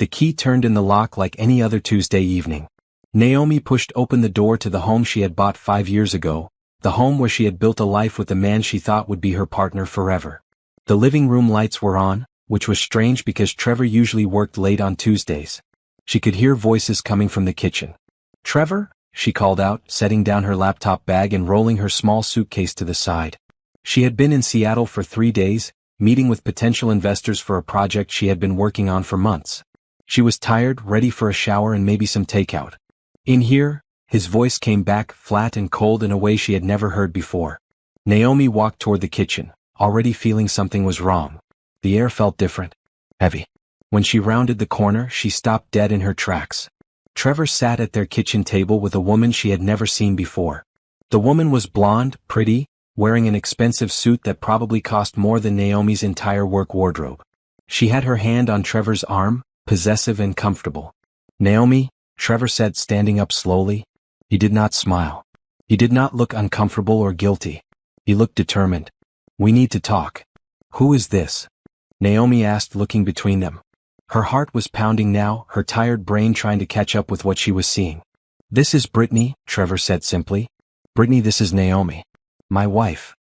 The key turned in the lock like any other Tuesday evening. Naomi pushed open the door to the home she had bought 5 years ago, the home where she had built a life with the man she thought would be her partner forever. The living room lights were on, which was strange because Trevor usually worked late on Tuesdays. She could hear voices coming from the kitchen. "Trevor?" she called out, setting down her laptop bag and rolling her small suitcase to the side. She had been in Seattle for 3 days, meeting with potential investors for a project she had been working on for months. She was tired, ready for a shower and maybe some takeout. "In here?" His voice came back, flat and cold in a way she had never heard before. Naomi walked toward the kitchen, already feeling something was wrong. The air felt different. Heavy. When she rounded the corner, she stopped dead in her tracks. Trevor sat at their kitchen table with a woman she had never seen before. The woman was blonde, pretty, wearing an expensive suit that probably cost more than Naomi's entire work wardrobe. She had her hand on Trevor's arm, possessive and comfortable. "Naomi," Trevor said, standing up slowly. He did not smile. He did not look uncomfortable or guilty. He looked determined. "We need to talk." "Who is this?" Naomi asked, looking between them. Her heart was pounding now, her tired brain trying to catch up with what she was seeing. "This is Brittany," Trevor said simply. "Brittany, this is Naomi. My wife."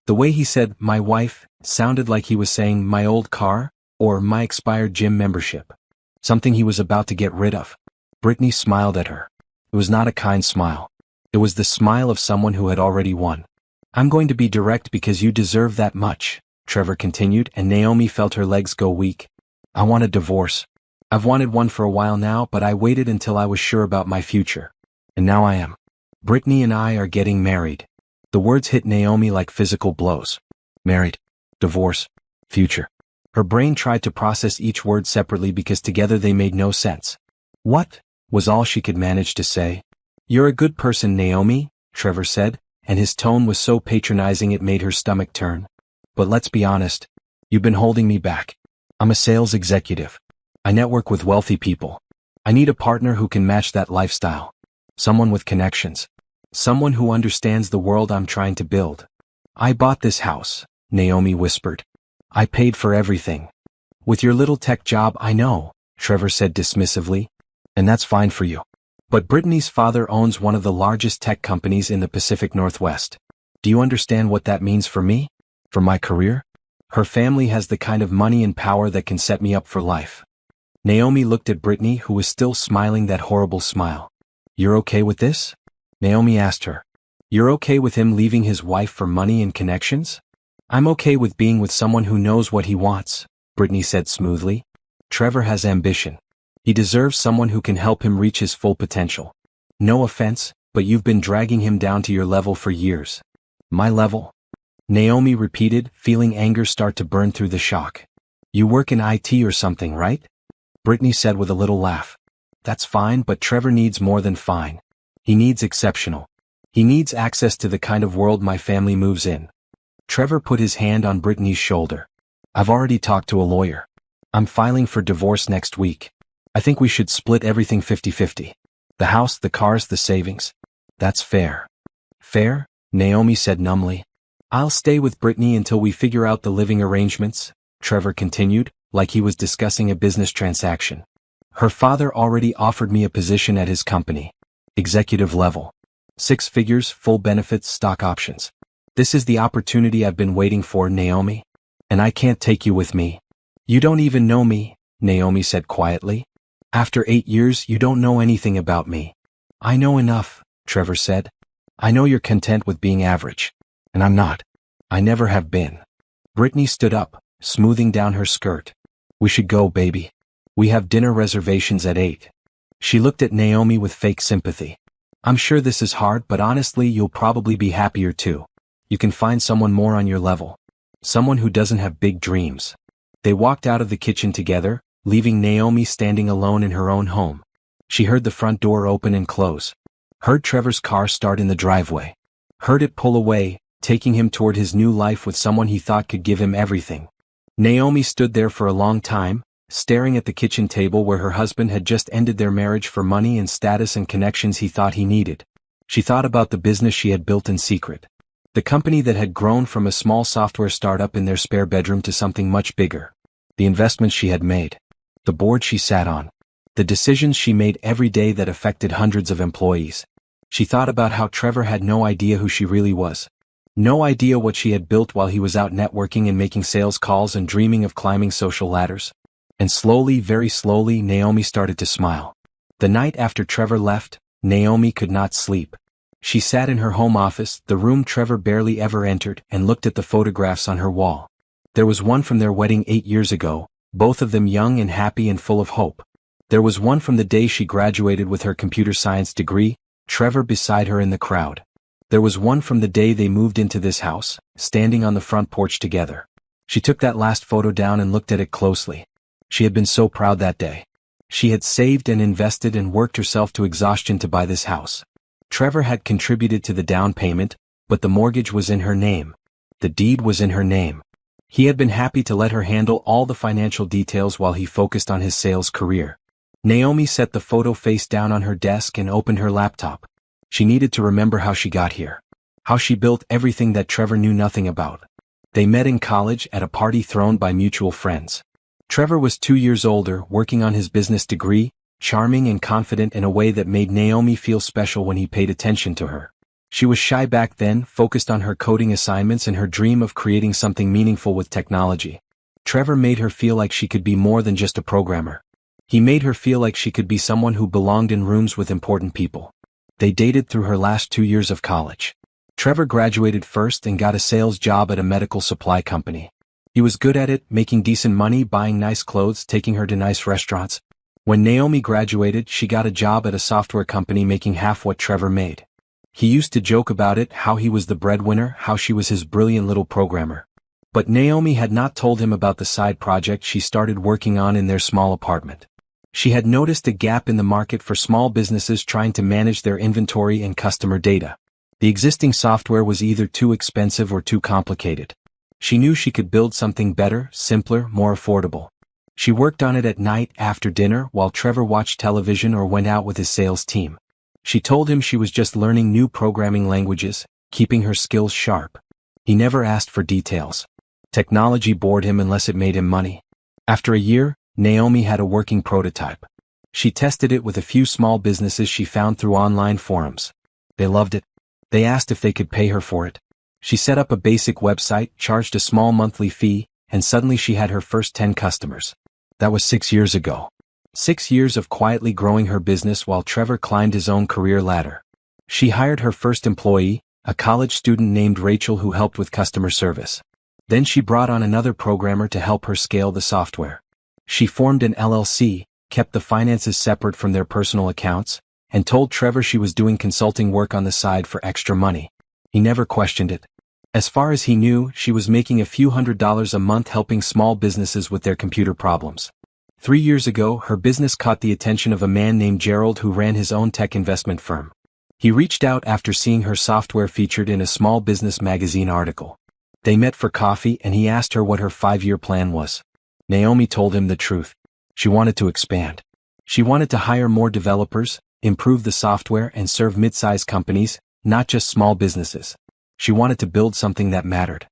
The way he said, "my wife," sounded like he was saying, "my old car," or "my expired gym membership." Something he was about to get rid of. Brittany smiled at her. It was not a kind smile. It was the smile of someone who had already won. "I'm going to be direct because you deserve that much," Trevor continued, and Naomi felt her legs go weak. "I want a divorce. I've wanted one for a while now, but I waited until I was sure about my future. And now I am. Brittany and I are getting married." The words hit Naomi like physical blows. Married. Divorce. Future. Her brain tried to process each word separately because together they made no sense. "What?" was all she could manage to say. "You're a good person, Naomi," Trevor said, and his tone was so patronizing it made her stomach turn. "But let's be honest. You've been holding me back. I'm a sales executive. I network with wealthy people. I need a partner who can match that lifestyle. Someone with connections. Someone who understands the world I'm trying to build. I bought this house," Naomi whispered. "I paid for everything. With your little tech job, I know," Trevor said dismissively. "And that's fine for you. But Brittany's father owns one of the largest tech companies in the Pacific Northwest. Do you understand what that means for me? For my career? Her family has the kind of money and power that can set me up for life." Naomi looked at Brittany, who was still smiling that horrible smile. "You're okay with this?" Naomi asked her. "You're okay with him leaving his wife for money and connections?" "I'm okay with being with someone who knows what he wants," Brittany said smoothly. "Trevor has ambition. He deserves someone who can help him reach his full potential. No offense, but you've been dragging him down to your level for years." "My level?" Naomi repeated, feeling anger start to burn through the shock. "You work in IT or something, right?" Brittany said with a little laugh. "That's fine, but Trevor needs more than fine. He needs exceptional. He needs access to the kind of world my family moves in." Trevor put his hand on Brittany's shoulder. "I've already talked to a lawyer. I'm filing for divorce next week. I think we should split everything 50-50. The house, the cars, the savings. That's fair." "Fair?" Naomi said numbly. "I'll stay with Brittany until we figure out the living arrangements," Trevor continued, like he was discussing a business transaction. "Her father already offered me a position at his company. Executive level. 6 figures, full benefits, stock options. This is the opportunity I've been waiting for, Naomi. And I can't take you with me." "You don't even know me," Naomi said quietly. "After 8 years, you don't know anything about me." "I know enough," Trevor said. "I know you're content with being average. And I'm not. I never have been." Brittany stood up, smoothing down her skirt. "We should go, baby. We have dinner reservations at 8. She looked at Naomi with fake sympathy. "I'm sure this is hard, but honestly, you'll probably be happier too. You can find someone more on your level. Someone who doesn't have big dreams." They walked out of the kitchen together, leaving Naomi standing alone in her own home. She heard the front door open and close. Heard Trevor's car start in the driveway. Heard it pull away, taking him toward his new life with someone he thought could give him everything. Naomi stood there for a long time, staring at the kitchen table where her husband had just ended their marriage for money and status and connections he thought he needed. She thought about the business she had built in secret. The company that had grown from a small software startup in their spare bedroom to something much bigger. The investments she had made. the board she sat on, the decisions she made every day that affected hundreds of employees. She thought about how Trevor had no idea who she really was. No idea what she had built while he was out networking and making sales calls and dreaming of climbing social ladders. And slowly, very slowly, Naomi started to smile. The night after Trevor left, Naomi could not sleep. She sat in her home office, the room Trevor barely ever entered, and looked at the photographs on her wall. There was one from their wedding 8 years ago, both of them young and happy and full of hope. There was one from the day she graduated with her computer science degree, Trevor beside her in the crowd. There was one from the day they moved into this house, standing on the front porch together. She took that last photo down and looked at it closely. She had been so proud that day. She had saved and invested and worked herself to exhaustion to buy this house. Trevor had contributed to the down payment, but the mortgage was in her name. The deed was in her name. He had been happy to let her handle all the financial details while he focused on his sales career. Naomi set the photo face down on her desk and opened her laptop. She needed to remember how she got here. How she built everything that Trevor knew nothing about. They met in college at a party thrown by mutual friends. Trevor was 2 years older, working on his business degree, charming and confident in a way that made Naomi feel special when he paid attention to her. She was shy back then, focused on her coding assignments and her dream of creating something meaningful with technology. Trevor made her feel like she could be more than just a programmer. He made her feel like she could be someone who belonged in rooms with important people. They dated through her last 2 years of college. Trevor graduated first and got a sales job at a medical supply company. He was good at it, making decent money, buying nice clothes, taking her to nice restaurants. When Naomi graduated, she got a job at a software company making half what Trevor made. He used to joke about it, how he was the breadwinner, how she was his brilliant little programmer. But Naomi had not told him about the side project she started working on in their small apartment. She had noticed a gap in the market for small businesses trying to manage their inventory and customer data. The existing software was either too expensive or too complicated. She knew she could build something better, simpler, more affordable. She worked on it at night after dinner while Trevor watched television or went out with his sales team. She told him she was just learning new programming languages, keeping her skills sharp. He never asked for details. Technology bored him unless it made him money. After a year, Naomi had a working prototype. She tested it with a few small businesses she found through online forums. They loved it. They asked if they could pay her for it. She set up a basic website, charged a small monthly fee, and suddenly she had her first 10 customers. That was 6 years ago. 6 years of quietly growing her business while Trevor climbed his own career ladder. She hired her first employee, a college student named Rachel who helped with customer service. Then she brought on another programmer to help her scale the software. She formed an LLC, kept the finances separate from their personal accounts, and told Trevor she was doing consulting work on the side for extra money. He never questioned it. As far as he knew, she was making a few $100s a month helping small businesses with their computer problems. 3 years ago, her business caught the attention of a man named Gerald who ran his own tech investment firm. He reached out after seeing her software featured in a small business magazine article. They met for coffee and he asked her what her 5-year plan was. Naomi told him the truth. She wanted to expand. She wanted to hire more developers, improve the software and serve mid-sized companies, not just small businesses. She wanted to build something that mattered.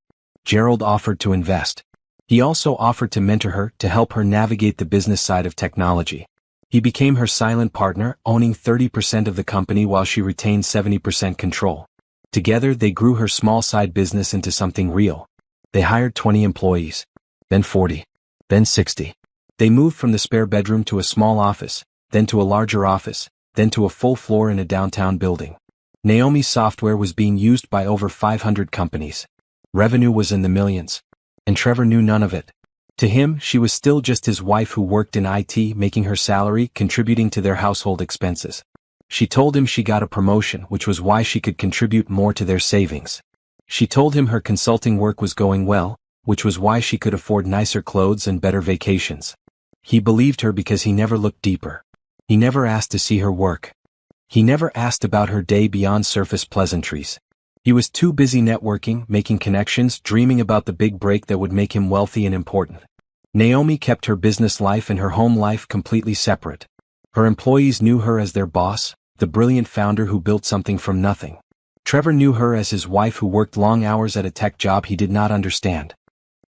Gerald offered to invest. He also offered to mentor her to help her navigate the business side of technology. He became her silent partner, owning 30% of the company while she retained 70% control. Together they grew her small side business into something real. They hired 20 employees. Then 40. Then 60. They moved from the spare bedroom to a small office, then to a larger office, then to a full floor in a downtown building. Naomi's software was being used by over 500 companies. Revenue was in the millions. And Trevor knew none of it. To him, she was still just his wife who worked in IT, making her salary, contributing to their household expenses. She told him she got a promotion, which was why she could contribute more to their savings. She told him her consulting work was going well, which was why she could afford nicer clothes and better vacations. He believed her because he never looked deeper. He never asked to see her work. He never asked about her day beyond surface pleasantries. He was too busy networking, making connections, dreaming about the big break that would make him wealthy and important. Naomi kept her business life and her home life completely separate. Her employees knew her as their boss, the brilliant founder who built something from nothing. Trevor knew her as his wife who worked long hours at a tech job he did not understand.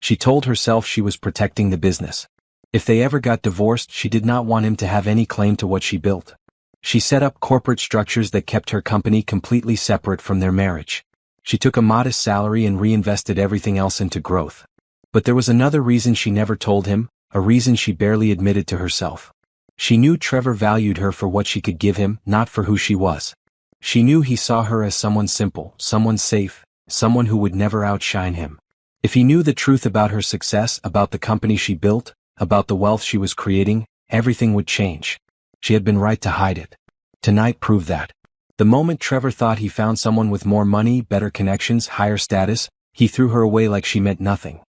She told herself she was protecting the business. If they ever got divorced, she did not want him to have any claim to what she built. She set up corporate structures that kept her company completely separate from their marriage. She took a modest salary and reinvested everything else into growth. But there was another reason she never told him, a reason she barely admitted to herself. She knew Trevor valued her for what she could give him, not for who she was. She knew he saw her as someone simple, someone safe, someone who would never outshine him. If he knew the truth about her success, about the company she built, about the wealth she was creating, everything would change. She had been right to hide it. Tonight proved that. The moment Trevor thought he found someone with more money, better connections, higher status, he threw her away like she meant nothing.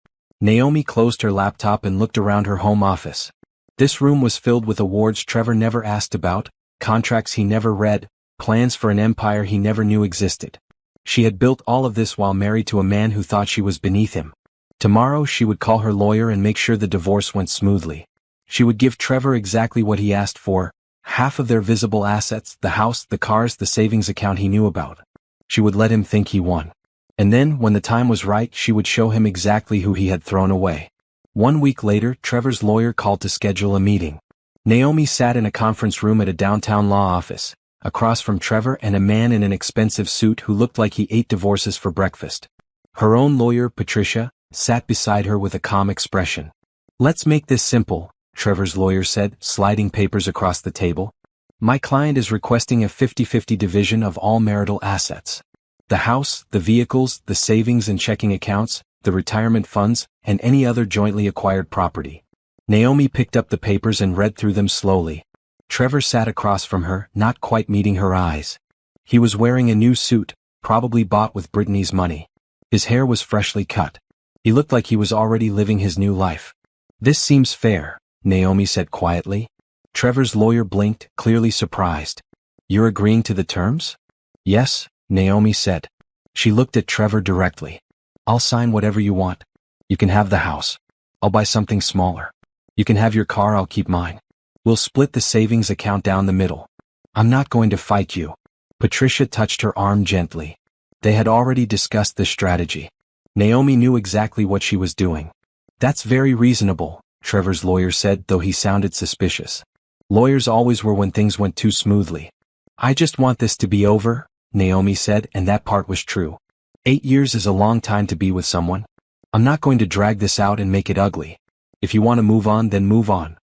Naomi closed her laptop and looked around her home office. This room was filled with awards Trevor never asked about, contracts he never read, plans for an empire he never knew existed. She had built all of this while married to a man who thought she was beneath him. Tomorrow she would call her lawyer and make sure the divorce went smoothly. She would give Trevor exactly what he asked for, half of their visible assets, the house, the cars, the savings account he knew about. She would let him think he won. And then, when the time was right, she would show him exactly who he had thrown away. 1 week later, Trevor's lawyer called to schedule a meeting. Naomi sat in a conference room at a downtown law office, across from Trevor and a man in an expensive suit who looked like he ate divorces for breakfast. Her own lawyer, Patricia, sat beside her with a calm expression. "Let's make this simple," Trevor's lawyer said, sliding papers across the table. "My client is requesting a 50-50 division of all marital assets. The house, the vehicles, the savings and checking accounts, the retirement funds, and any other jointly acquired property." Naomi picked up the papers and read through them slowly. Trevor sat across from her, not quite meeting her eyes. He was wearing a new suit, probably bought with Brittany's money. His hair was freshly cut. He looked like he was already living his new life. "This seems fair," Naomi said quietly. Trevor's lawyer blinked, clearly surprised. "You're agreeing to the terms?" "Yes," Naomi said. She looked at Trevor directly. "I'll sign whatever you want. You can have the house. I'll buy something smaller. You can have your car, I'll keep mine. We'll split the savings account down the middle. I'm not going to fight you." Patricia touched her arm gently. They had already discussed this strategy. Naomi knew exactly what she was doing. "That's very reasonable," Trevor's lawyer said, though he sounded suspicious. Lawyers always were when things went too smoothly. "I just want this to be over," Naomi said, and that part was true. 8 years is a long time to be with someone. "I'm not going to drag this out and make it ugly. If you want to move on, then move on."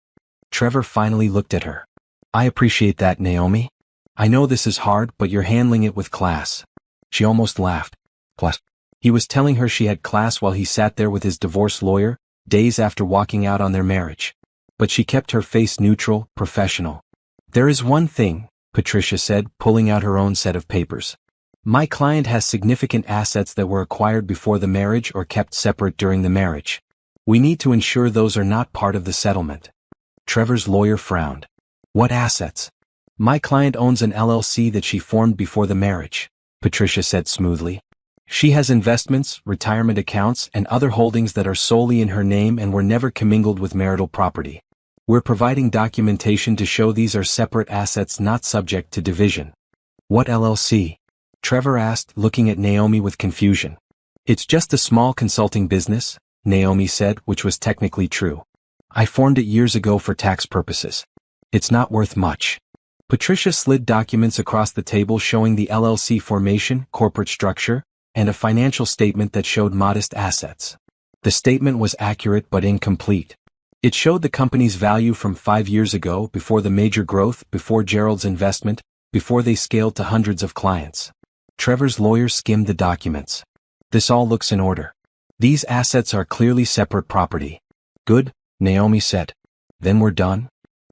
Trevor finally looked at her. "I appreciate that, Naomi. I know this is hard, but you're handling it with class." She almost laughed. Plus, he was telling her she had class while he sat there with his divorce lawyer, days after walking out on their marriage. But she kept her face neutral, professional. "There is one thing," Patricia said, pulling out her own set of papers. "My client has significant assets that were acquired before the marriage or kept separate during the marriage. We need to ensure those are not part of the settlement." Trevor's lawyer frowned. "What assets?" "My client owns an LLC that she formed before the marriage," Patricia said smoothly. "She has investments, retirement accounts, and other holdings that are solely in her name and were never commingled with marital property. We're providing documentation to show these are separate assets not subject to division." "What LLC?" Trevor asked, looking at Naomi with confusion. "It's just a small consulting business," Naomi said, which was technically true. "I formed it years ago for tax purposes. It's not worth much." Patricia slid documents across the table showing the LLC formation, corporate structure, and a financial statement that showed modest assets. The statement was accurate but incomplete. It showed the company's value from 5 years ago, before the major growth, before Gerald's investment, before they scaled to hundreds of clients. Trevor's lawyer skimmed the documents. "This all looks in order. These assets are clearly separate property." "Good," Naomi said. "Then we're done?"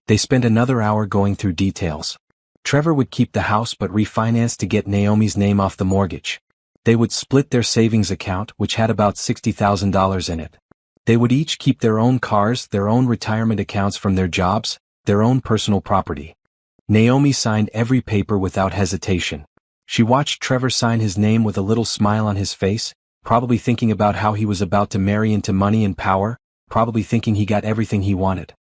They spent another hour going through details. Trevor would keep the house but refinance to get Naomi's name off the mortgage. They would split their savings account, which had about $60,000 in it. They would each keep their own cars, their own retirement accounts from their jobs, their own personal property. Naomi signed every paper without hesitation. She watched Trevor sign his name with a little smile on his face, probably thinking about how he was about to marry into money and power, probably thinking he got everything he wanted.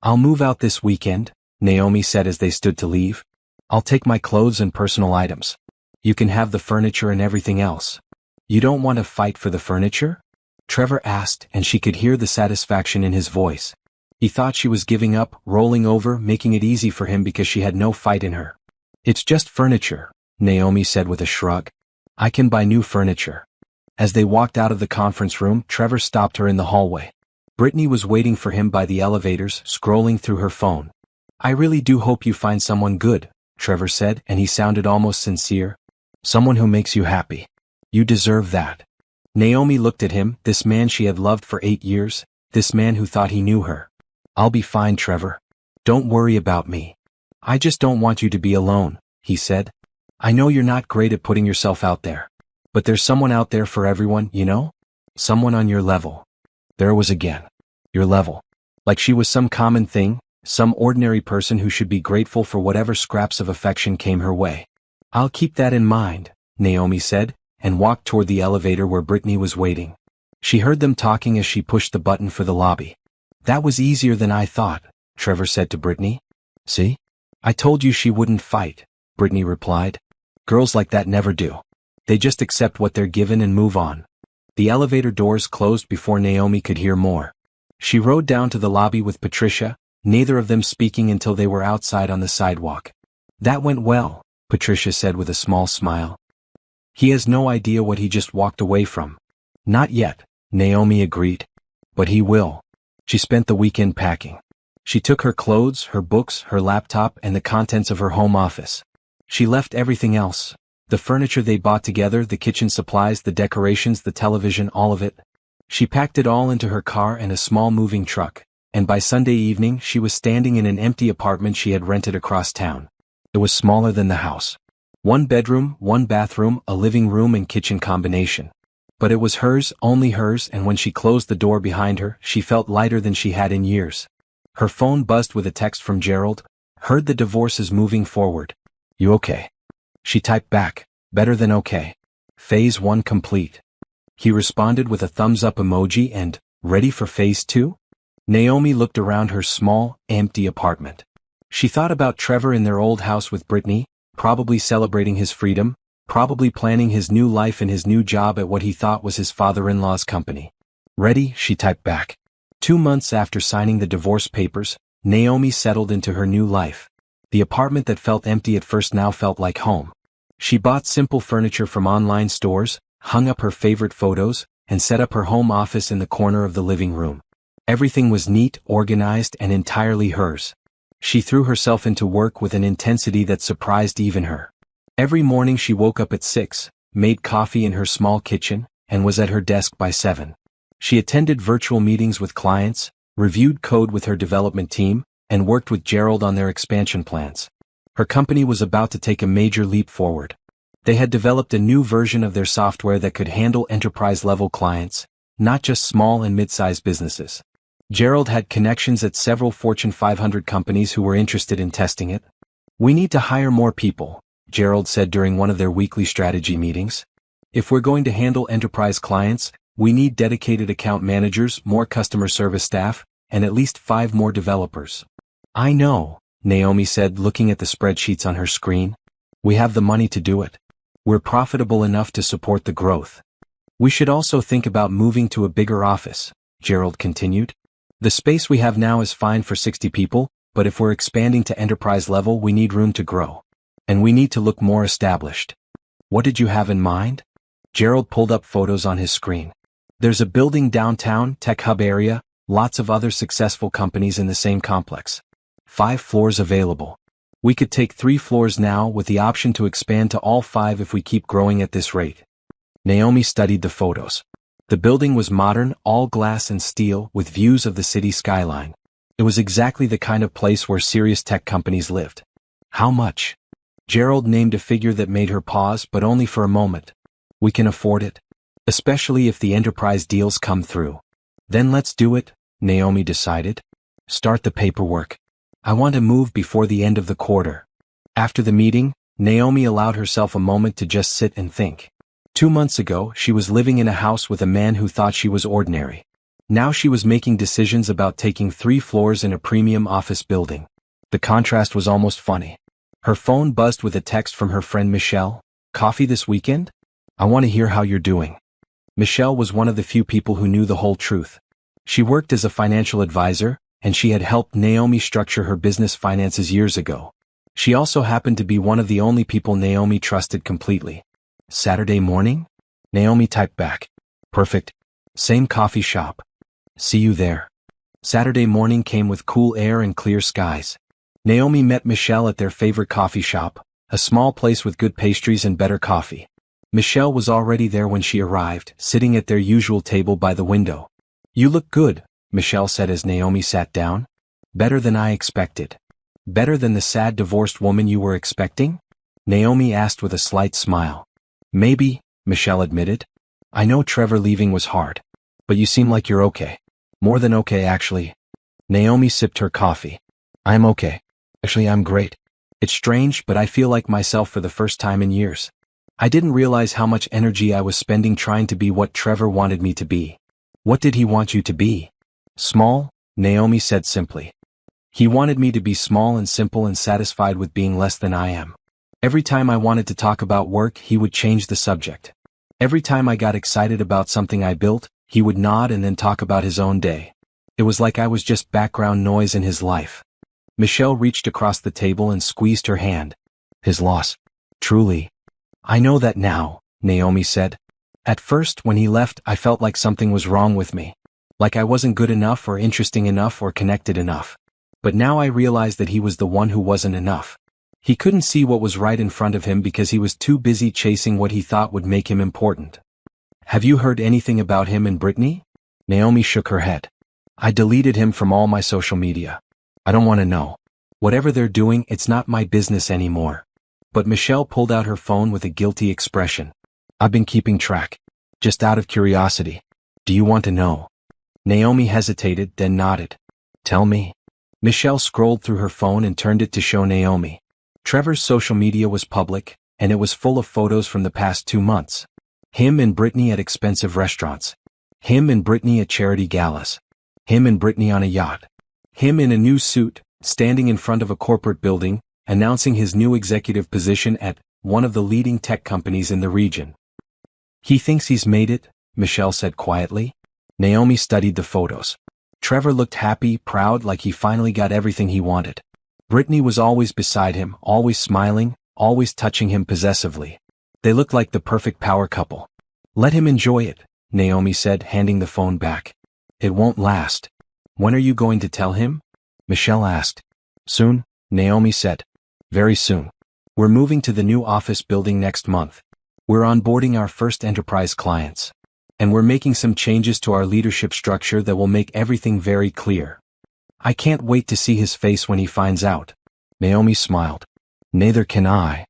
"I'll move out this weekend," Naomi said as they stood to leave. "I'll take my clothes and personal items. You can have the furniture and everything else." "You don't want to fight for the furniture?" Trevor asked, and she could hear the satisfaction in his voice. He thought she was giving up, rolling over, making it easy for him because she had no fight in her. "It's just furniture," Naomi said with a shrug. "I can buy new furniture." As they walked out of the conference room, Trevor stopped her in the hallway. Brittany was waiting for him by the elevators, scrolling through her phone. "I really do hope you find someone good," Trevor said, and he sounded almost sincere. "Someone who makes you happy. You deserve that." Naomi looked at him, this man she had loved for 8 years, this man who thought he knew her. "I'll be fine, Trevor. Don't worry about me. I just don't want you to be alone," he said. "I know you're not great at putting yourself out there. But there's someone out there for everyone, you know? Someone on your level." There it was again. Your level. Like she was some common thing, some ordinary person who should be grateful for whatever scraps of affection came her way. "I'll keep that in mind," Naomi said, and walked toward the elevator where Brittany was waiting. She heard them talking as she pushed the button for the lobby. "That was easier than I thought," Trevor said to Brittany. "See? I told you she wouldn't fight," Brittany replied. "Girls like that never do. They just accept what they're given and move on." The elevator doors closed before Naomi could hear more. She rode down to the lobby with Patricia, neither of them speaking until they were outside on the sidewalk. "That went well," Patricia said with a small smile. "He has no idea what he just walked away from." "Not yet," Naomi agreed. "But he will." She spent the weekend packing. She took her clothes, her books, her laptop, and the contents of her home office. She left everything else. The furniture they bought together, the kitchen supplies, the decorations, the television, all of it. She packed it all into her car and a small moving truck, and by Sunday evening she was standing in an empty apartment she had rented across town. It was smaller than the house. 1 bedroom, 1 bathroom, a living room and kitchen combination. But it was hers, only hers, and when she closed the door behind her, she felt lighter than she had in years. Her phone buzzed with a text from Gerald. "Heard the divorce is moving forward. You okay?" She typed back, "Better than okay. Phase 1 complete." He responded with a thumbs-up emoji and, "Ready for phase 2? Naomi looked around her small, empty apartment. She thought about Trevor in their old house with Brittany, probably celebrating his freedom, probably planning his new life and his new job at what he thought was his father-in-law's company. "Ready?" she typed back. 2 months after signing the divorce papers, Naomi settled into her new life. The apartment that felt empty at first now felt like home. She bought simple furniture from online stores, hung up her favorite photos, and set up her home office in the corner of the living room. Everything was neat, organized, and entirely hers. She threw herself into work with an intensity that surprised even her. Every morning she woke up at 6, made coffee in her small kitchen, and was at her desk by 7. She attended virtual meetings with clients, reviewed code with her development team, and worked with Gerald on their expansion plans. Her company was about to take a major leap forward. They had developed a new version of their software that could handle enterprise-level clients, not just small and mid-sized businesses. Gerald had connections at several Fortune 500 companies who were interested in testing it. "We need to hire more people," Gerald said during one of their weekly strategy meetings. "If we're going to handle enterprise clients, we need dedicated account managers, more customer service staff, and at least 5 more developers." "I know," Naomi said, looking at the spreadsheets on her screen. "We have the money to do it. We're profitable enough to support the growth. We should also think about moving to a bigger office," Gerald continued. "The space we have now is fine for 60 people, but if we're expanding to enterprise level, we need room to grow. And we need to look more established." "What did you have in mind?" Gerald pulled up photos on his screen. "There's a building downtown, tech hub area, lots of other successful companies in the same complex. 5 floors available. We could take 3 floors now with the option to expand to all 5 if we keep growing at this rate." Naomi studied the photos. The building was modern, all glass and steel, with views of the city skyline. It was exactly the kind of place where serious tech companies lived. "How much?" Gerald named a figure that made her pause, but only for a moment. "We can afford it. Especially if the enterprise deals come through." "Then let's do it," Naomi decided. "Start the paperwork. I want to move before the end of the quarter." After the meeting, Naomi allowed herself a moment to just sit and think. 2 months ago, she was living in a house with a man who thought she was ordinary. Now she was making decisions about taking 3 floors in a premium office building. The contrast was almost funny. Her phone buzzed with a text from her friend Michelle. "Coffee this weekend? I want to hear how you're doing." Michelle was one of the few people who knew the whole truth. She worked as a financial advisor, and she had helped Naomi structure her business finances years ago. She also happened to be one of the only people Naomi trusted completely. Saturday morning? Naomi typed back. Perfect. Same coffee shop. See you there. Saturday morning came with cool air and clear skies. Naomi met Michelle at their favorite coffee shop, a small place with good pastries and better coffee. Michelle was already there when she arrived, sitting at their usual table by the window. You look good, Michelle said as Naomi sat down. Better than I expected. Better than the sad divorced woman you were expecting? Naomi asked with a slight smile. Maybe, Michelle admitted. I know Trevor leaving was hard. But you seem like you're okay. More than okay, actually. Naomi sipped her coffee. I'm okay. Actually, I'm great. It's strange, but I feel like myself for the first time in years. I didn't realize how much energy I was spending trying to be what Trevor wanted me to be. What did he want you to be? Small, Naomi said simply. He wanted me to be small and simple and satisfied with being less than I am. Every time I wanted to talk about work, he would change the subject. Every time I got excited about something I built, he would nod and then talk about his own day. It was like I was just background noise in his life. Michelle reached across the table and squeezed her hand. His loss. Truly. I know that now, Naomi said. At first, when he left, I felt like something was wrong with me. Like I wasn't good enough or interesting enough or connected enough. But now I realized that he was the one who wasn't enough. He couldn't see what was right in front of him because he was too busy chasing what he thought would make him important. Have you heard anything about him and Brittany? Naomi shook her head. I deleted him from all my social media. I don't want to know. Whatever they're doing, it's not my business anymore. But Michelle pulled out her phone with a guilty expression. I've been keeping track. Just out of curiosity. Do you want to know? Naomi hesitated, then nodded. Tell me. Michelle scrolled through her phone and turned it to show Naomi. Trevor's social media was public, and it was full of photos from the past 2 months. Him and Brittany at expensive restaurants. Him and Brittany at charity galas. Him and Brittany on a yacht. Him in a new suit, standing in front of a corporate building, announcing his new executive position at one of the leading tech companies in the region. He thinks he's made it, Michelle said quietly. Naomi studied the photos. Trevor looked happy, proud, like he finally got everything he wanted. Brittany was always beside him, always smiling, always touching him possessively. They looked like the perfect power couple. Let him enjoy it, Naomi said, handing the phone back. It won't last. When are you going to tell him? Michelle asked. Soon, Naomi said. Very soon. We're moving to the new office building next month. We're onboarding our first enterprise clients. And we're making some changes to our leadership structure that will make everything very clear. I can't wait to see his face when he finds out. Naomi smiled. Neither can I.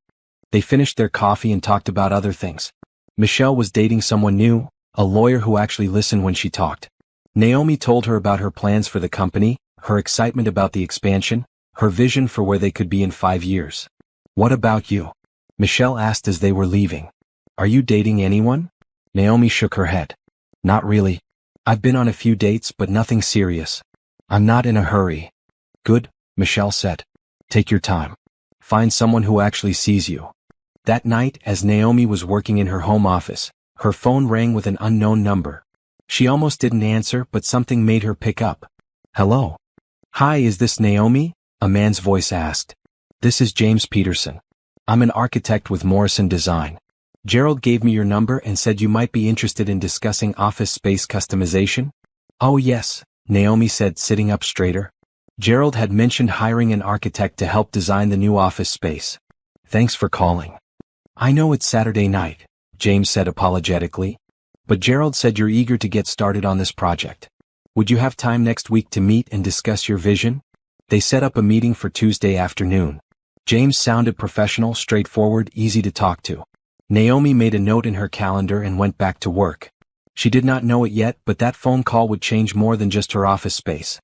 They finished their coffee and talked about other things. Michelle was dating someone new, a lawyer who actually listened when she talked. Naomi told her about her plans for the company, her excitement about the expansion, her vision for where they could be in 5 years. What about you? Michelle asked as they were leaving. Are you dating anyone? Naomi shook her head. Not really. I've been on a few dates but nothing serious. I'm not in a hurry. Good, Michelle said. Take your time. Find someone who actually sees you. That night, as Naomi was working in her home office, her phone rang with an unknown number. She almost didn't answer, but something made her pick up. Hello. Hi, is this Naomi? A man's voice asked. This is James Peterson. I'm an architect with Morrison Design. Gerald gave me your number and said you might be interested in discussing office space customization? Oh yes, Naomi said, sitting up straighter. Gerald had mentioned hiring an architect to help design the new office space. Thanks for calling. I know it's Saturday night, James said apologetically. But Gerald said you're eager to get started on this project. Would you have time next week to meet and discuss your vision? They set up a meeting for Tuesday afternoon. James sounded professional, straightforward, easy to talk to. Naomi made a note in her calendar and went back to work. She did not know it yet, but that phone call would change more than just her office space.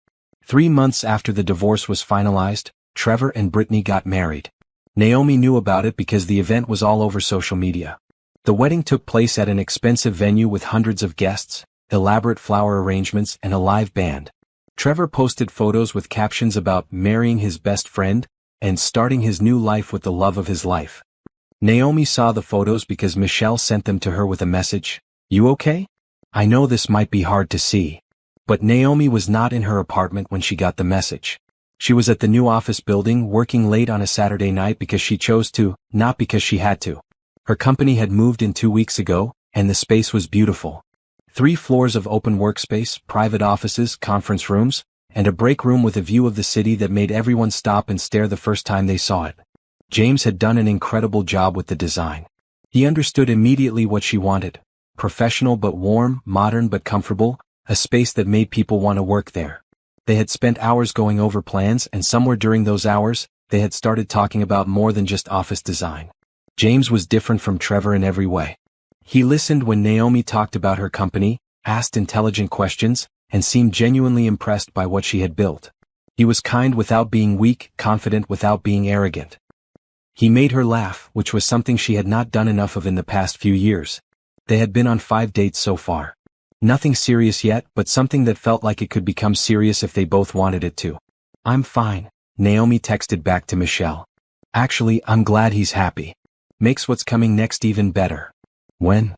3 months after the divorce was finalized, Trevor and Brittany got married. Naomi knew about it because the event was all over social media. The wedding took place at an expensive venue with hundreds of guests, elaborate flower arrangements, and a live band. Trevor posted photos with captions about marrying his best friend and starting his new life with the love of his life. Naomi saw the photos because Michelle sent them to her with a message. You okay? I know this might be hard to see. But Naomi was not in her apartment when she got the message. She was at the new office building working late on a Saturday night because she chose to, not because she had to. Her company had moved in 2 weeks ago, and the space was beautiful. 3 floors of open workspace, private offices, conference rooms, and a break room with a view of the city that made everyone stop and stare the first time they saw it. James had done an incredible job with the design. He understood immediately what she wanted. Professional but warm, modern but comfortable, a space that made people want to work there. They had spent hours going over plans, and somewhere during those hours, they had started talking about more than just office design. James was different from Trevor in every way. He listened when Naomi talked about her company, asked intelligent questions, and seemed genuinely impressed by what she had built. He was kind without being weak, confident without being arrogant. He made her laugh, which was something she had not done enough of in the past few years. They had been on 5 dates so far. Nothing serious yet, but something that felt like it could become serious if they both wanted it to. "I'm fine," Naomi texted back to Michelle. "Actually, I'm glad he's happy. Makes what's coming next even better." "When?"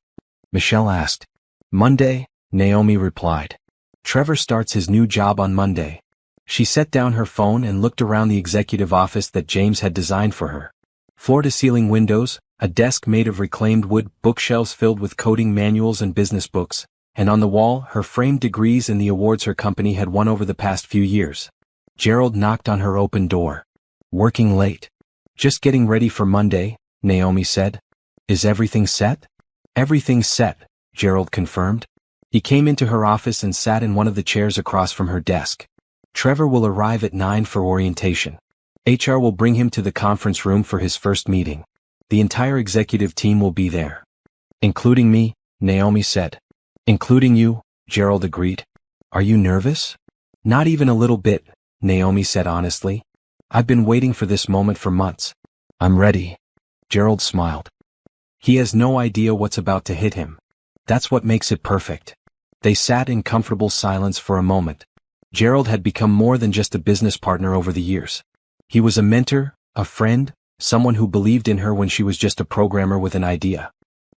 Michelle asked. "Monday," Naomi replied. "Trevor starts his new job on Monday." She set down her phone and looked around the executive office that James had designed for her. Floor-to-ceiling windows, a desk made of reclaimed wood, bookshelves filled with coding manuals and business books, and on the wall, her framed degrees and the awards her company had won over the past few years. Gerald knocked on her open door. "Working late?" "Just getting ready for Monday," Naomi said. "Is everything set?" "Everything's set," Gerald confirmed. He came into her office and sat in one of the chairs across from her desk. "Trevor will arrive at 9 for orientation. HR will bring him to the conference room for his first meeting. The entire executive team will be there." "Including me," Naomi said. "Including you," Gerald agreed. "Are you nervous?" "Not even a little bit," Naomi said honestly. "I've been waiting for this moment for months." "I'm ready." Gerald smiled. He has no idea what's about to hit him. That's what makes it perfect. They sat in comfortable silence for a moment. Gerald had become more than just a business partner over the years. He was a mentor, a friend, someone who believed in her when she was just a programmer with an idea.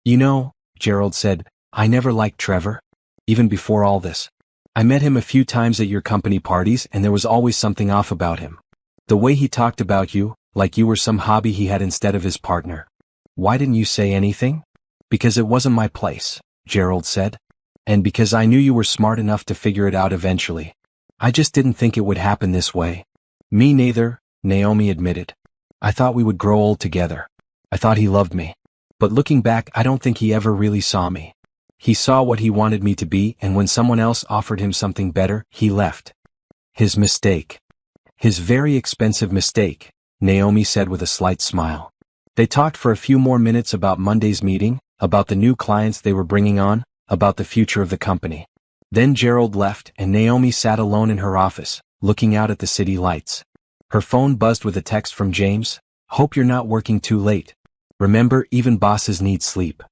"You know," Gerald said, "I never liked Trevor. Even before all this. I met him a few times at your company parties and there was always something off about him. The way he talked about you, like you were some hobby he had instead of his partner." "Why didn't you say anything?" "Because it wasn't my place," Gerald said. "And because I knew you were smart enough to figure it out eventually. I just didn't think it would happen this way." "Me neither," Naomi admitted. "I thought we would grow old together. I thought he loved me. But looking back, I don't think he ever really saw me. He saw what he wanted me to be, and when someone else offered him something better, he left." "His mistake. His very expensive mistake," Naomi said with a slight smile. They talked for a few more minutes about Monday's meeting, about the new clients they were bringing on, about the future of the company. Then Gerald left and Naomi sat alone in her office, looking out at the city lights. Her phone buzzed with a text from James. "Hope you're not working too late. Remember, even bosses need sleep."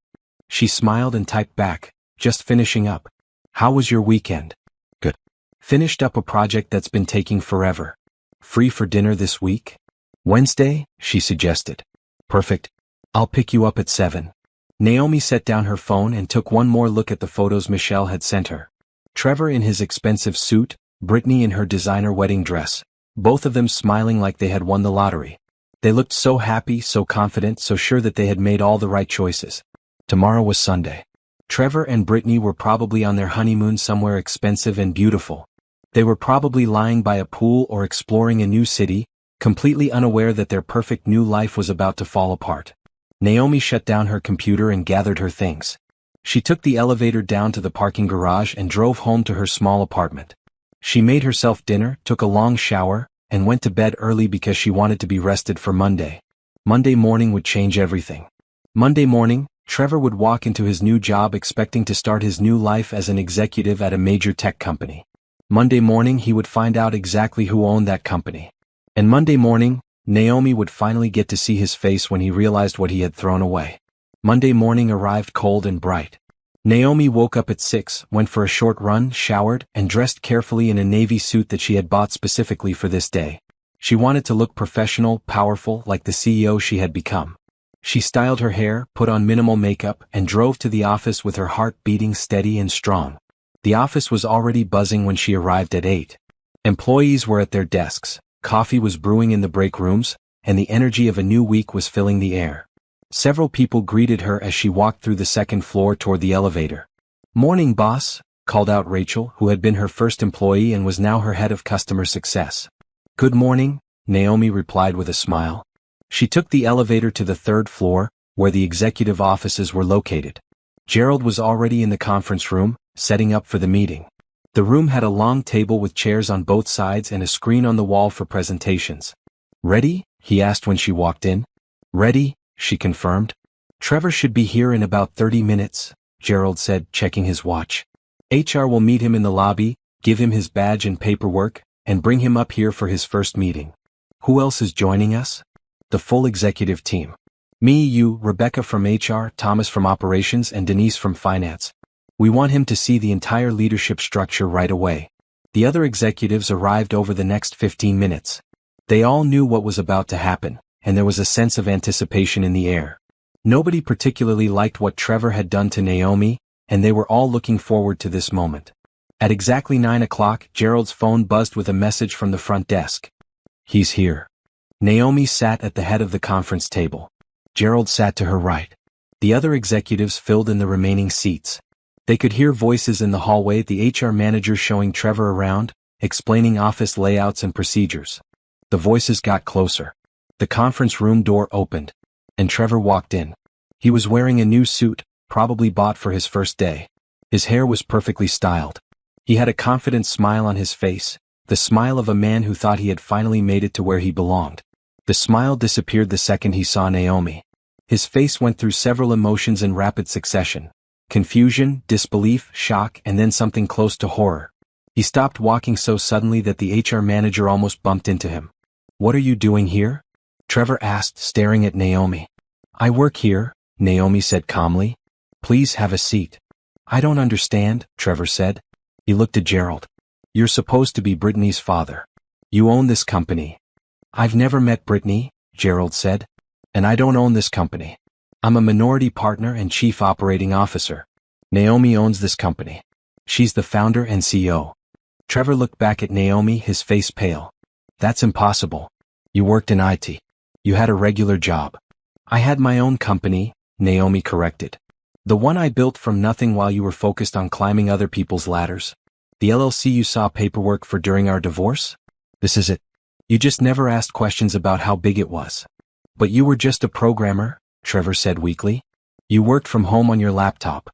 She smiled and typed back, "Just finishing up. How was your weekend?" "Good. Finished up a project that's been taking forever. Free for dinner this week?" "Wednesday," she suggested. "Perfect. I'll pick you up at 7. Naomi set down her phone and took one more look at the photos Michelle had sent her. Trevor in his expensive suit, Brittany in her designer wedding dress, both of them smiling like they had won the lottery. They looked so happy, so confident, so sure that they had made all the right choices. Tomorrow was Sunday. Trevor and Brittany were probably on their honeymoon somewhere expensive and beautiful. They were probably lying by a pool or exploring a new city, completely unaware that their perfect new life was about to fall apart. Naomi shut down her computer and gathered her things. She took the elevator down to the parking garage and drove home to her small apartment. She made herself dinner, took a long shower, and went to bed early because she wanted to be rested for Monday. Monday morning would change everything. Monday morning, Trevor would walk into his new job expecting to start his new life as an executive at a major tech company. Monday morning he would find out exactly who owned that company. And Monday morning, Naomi would finally get to see his face when he realized what he had thrown away. Monday morning arrived cold and bright. Naomi woke up at 6, went for a short run, showered, and dressed carefully in a navy suit that she had bought specifically for this day. She wanted to look professional, powerful, like the CEO she had become. She styled her hair, put on minimal makeup, and drove to the office with her heart beating steady and strong. The office was already buzzing when she arrived at 8. Employees were at their desks, coffee was brewing in the break rooms, and the energy of a new week was filling the air. Several people greeted her as she walked through the second floor toward the elevator. "Morning, boss," called out Rachel, who had been her first employee and was now her head of customer success. "Good morning," Naomi replied with a smile. She took the elevator to the third floor, where the executive offices were located. Gerald was already in the conference room, setting up for the meeting. The room had a long table with chairs on both sides and a screen on the wall for presentations. "Ready?" he asked when she walked in. "Ready," she confirmed. "Trevor should be here in about 30 minutes, Gerald said, checking his watch. "HR will meet him in the lobby, give him his badge and paperwork, and bring him up here for his first meeting." "Who else is joining us?" "The full executive team. Me, you, Rebecca from HR, Thomas from operations, and Denise from finance. We want him to see the entire leadership structure right away." The other executives arrived over the next 15 minutes. They all knew what was about to happen, and there was a sense of anticipation in the air. Nobody particularly liked what Trevor had done to Naomi, and they were all looking forward to this moment. At exactly 9 o'clock, Gerald's phone buzzed with a message from the front desk. "He's here." Naomi sat at the head of the conference table. Gerald sat to her right. The other executives filled in the remaining seats. They could hear voices in the hallway, the HR manager showing Trevor around, explaining office layouts and procedures. The voices got closer. The conference room door opened, and Trevor walked in. He was wearing a new suit, probably bought for his first day. His hair was perfectly styled. He had a confident smile on his face, the smile of a man who thought he had finally made it to where he belonged. The smile disappeared the second he saw Naomi. His face went through several emotions in rapid succession: confusion, disbelief, shock, and then something close to horror. He stopped walking so suddenly that the HR manager almost bumped into him. "What are you doing here?" Trevor asked, staring at Naomi. "I work here," Naomi said calmly. "Please have a seat." "I don't understand," Trevor said. He looked at Gerald. "You're supposed to be Brittany's father. You own this company." "I've never met Brittany," Gerald said. "And I don't own this company. I'm a minority partner and chief operating officer. Naomi owns this company. She's the founder and CEO." Trevor looked back at Naomi, his face pale. "That's impossible. You worked in IT. You had a regular job." "I had my own company," Naomi corrected. "The one I built from nothing while you were focused on climbing other people's ladders. The LLC you saw paperwork for during our divorce? This is it. You just never asked questions about how big it was." "But you were just a programmer," Trevor said weakly. "You worked from home on your laptop."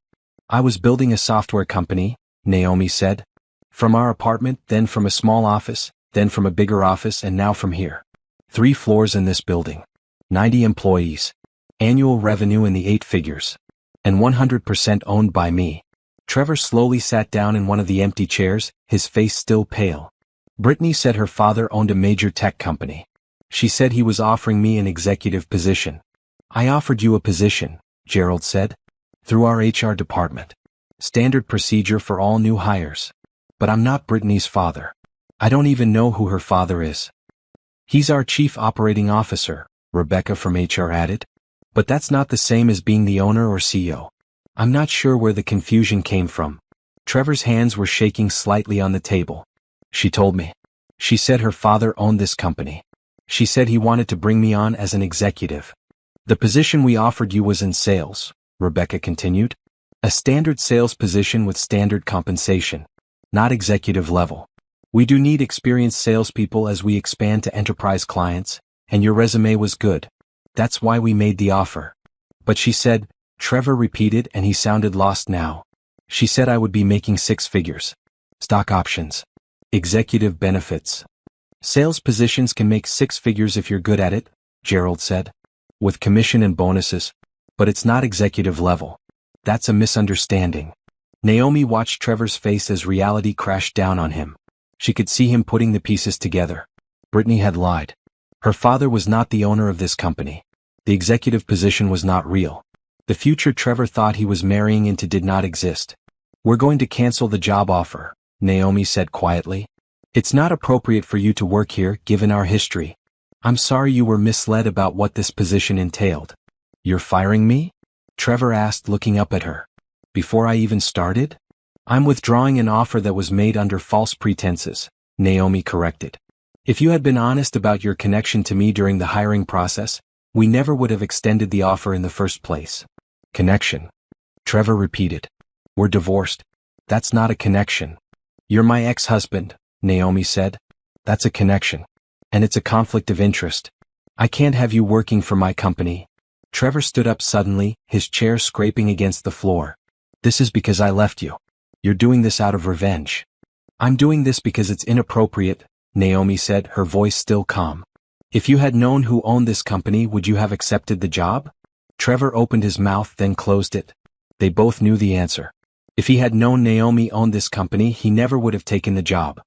"I was building a software company," Naomi said. "From our apartment, then from a small office, then from a bigger office, and now from here. 3 floors in this building. 90 employees. Annual revenue in the 8 figures. And 100% owned by me." Trevor slowly sat down in one of the empty chairs, his face still pale. "Brittany said her father owned a major tech company. She said he was offering me an executive position." "I offered you a position," Gerald said. "Through our HR department. Standard procedure for all new hires. But I'm not Brittany's father. I don't even know who her father is." "He's our chief operating officer," Rebecca from HR added. "But that's not the same as being the owner or CEO. I'm not sure where the confusion came from." Trevor's hands were shaking slightly on the table. "She told me. She said her father owned this company. She said he wanted to bring me on as an executive." "The position we offered you was in sales," Rebecca continued. "A standard sales position with standard compensation. Not executive level. We do need experienced salespeople as we expand to enterprise clients, and your resume was good. That's why we made the offer." "But she said," Trevor repeated, and he sounded lost now. "She said I would be making 6 figures. Stock options. Executive benefits. Sales positions can make 6 figures if you're good at it," Gerald said. "With commission and bonuses. But it's not executive level. That's a misunderstanding." Naomi watched Trevor's face as reality crashed down on him. She could see him putting the pieces together. Brittany had lied. Her father was not the owner of this company. The executive position was not real. The future Trevor thought he was marrying into did not exist. "We're going to cancel the job offer," Naomi said quietly. "It's not appropriate for you to work here, given our history. I'm sorry you were misled about what this position entailed." "You're firing me?" Trevor asked, looking up at her. "Before I even started?" I'm withdrawing an offer that was made under false pretenses, Naomi corrected. If you had been honest about your connection to me during the hiring process, we never would have extended the offer in the first place. Connection. Trevor repeated. We're divorced. That's not a connection. You're my ex-husband, Naomi said. That's a connection. And it's a conflict of interest. I can't have you working for my company. Trevor stood up suddenly, his chair scraping against the floor. This is because I left you. You're doing this out of revenge. I'm doing this because it's inappropriate, Naomi said, her voice still calm. If you had known who owned this company, would you have accepted the job? Trevor opened his mouth, then closed it. They both knew the answer. If he had known Naomi owned this company, he never would have taken the job.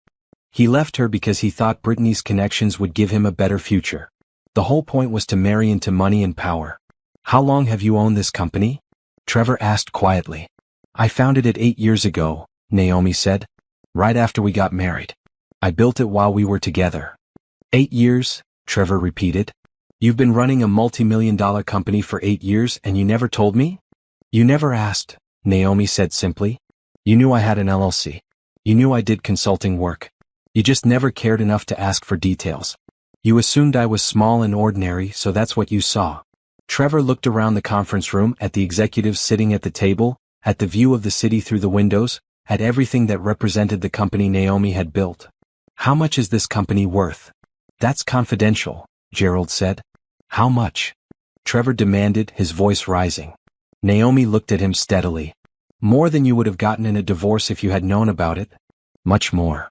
He left her because he thought Brittany's connections would give him a better future. The whole point was to marry into money and power. How long have you owned this company? Trevor asked quietly. I founded it 8 years ago, Naomi said. Right after we got married. I built it while we were together. 8 years, Trevor repeated. You've been running a multi-million-dollar company for 8 years and you never told me? You never asked, Naomi said simply. You knew I had an LLC. You knew I did consulting work. You just never cared enough to ask for details. You assumed I was small and ordinary, so that's what you saw. Trevor looked around the conference room at the executives sitting at the table, at the view of the city through the windows, at everything that represented the company Naomi had built. How much is this company worth? That's confidential, Gerald said. How much? Trevor demanded, his voice rising. Naomi looked at him steadily. More than you would have gotten in a divorce if you had known about it. Much more.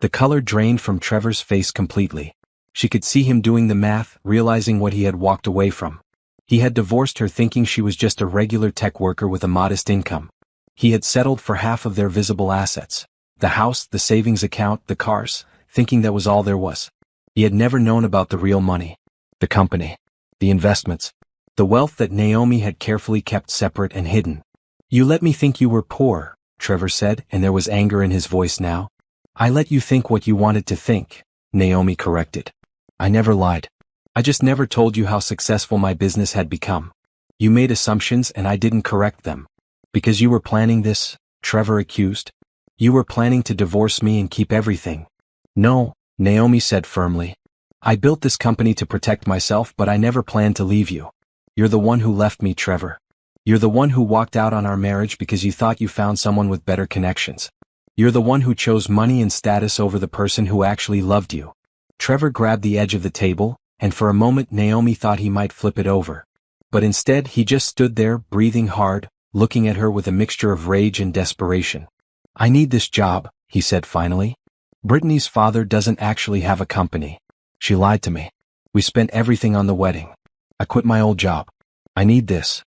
The color drained from Trevor's face completely. She could see him doing the math, realizing what he had walked away from. He had divorced her thinking she was just a regular tech worker with a modest income. He had settled for half of their visible assets. The house, the savings account, the cars, thinking that was all there was. He had never known about the real money. The company. The investments. The wealth that Naomi had carefully kept separate and hidden. You let me think you were poor, Trevor said, and there was anger in his voice now. I let you think what you wanted to think, Naomi corrected. I never lied. I just never told you how successful my business had become. You made assumptions and I didn't correct them. Because you were planning this, Trevor accused. You were planning to divorce me and keep everything. No, Naomi said firmly. I built this company to protect myself, but I never planned to leave you. You're the one who left me, Trevor. You're the one who walked out on our marriage because you thought you found someone with better connections. You're the one who chose money and status over the person who actually loved you. Trevor grabbed the edge of the table, and for a moment Naomi thought he might flip it over. But instead he just stood there, breathing hard, looking at her with a mixture of rage and desperation. I need this job, he said finally. Brittany's father doesn't actually have a company. She lied to me. We spent everything on the wedding. I quit my old job. I need this.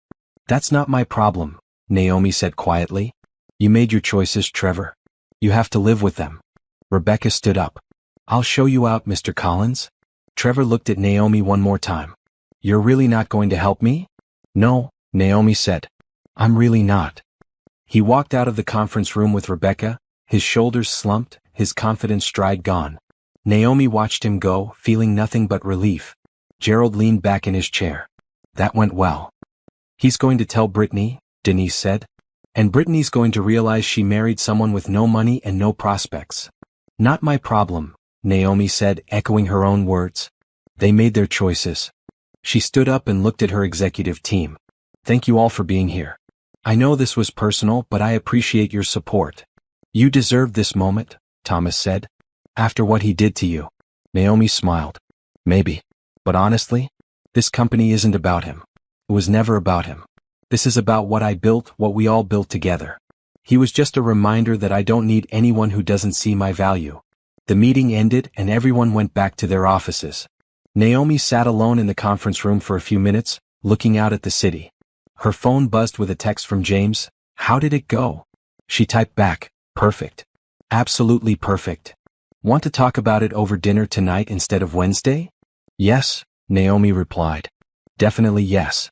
That's not my problem, Naomi said quietly. You made your choices, Trevor. You have to live with them. Rebecca stood up. I'll show you out, Mr. Collins. Trevor looked at Naomi one more time. You're really not going to help me? No, Naomi said. I'm really not. He walked out of the conference room with Rebecca, his shoulders slumped, his confident stride gone. Naomi watched him go, feeling nothing but relief. Gerald leaned back in his chair. That went well. He's going to tell Brittany, Denise said. And Brittany's going to realize she married someone with no money and no prospects. Not my problem, Naomi said, echoing her own words. They made their choices. She stood up and looked at her executive team. Thank you all for being here. I know this was personal, but I appreciate your support. You deserved this moment, Thomas said. After what he did to you. Naomi smiled. Maybe. But honestly, this company isn't about him. It was never about him. This is about what I built, what we all built together. He was just a reminder that I don't need anyone who doesn't see my value. The meeting ended and everyone went back to their offices. Naomi sat alone in the conference room for a few minutes, looking out at the city. Her phone buzzed with a text from James. How did it go? She typed back, perfect. Absolutely perfect. Want to talk about it over dinner tonight instead of Wednesday? Yes, Naomi replied. Definitely yes.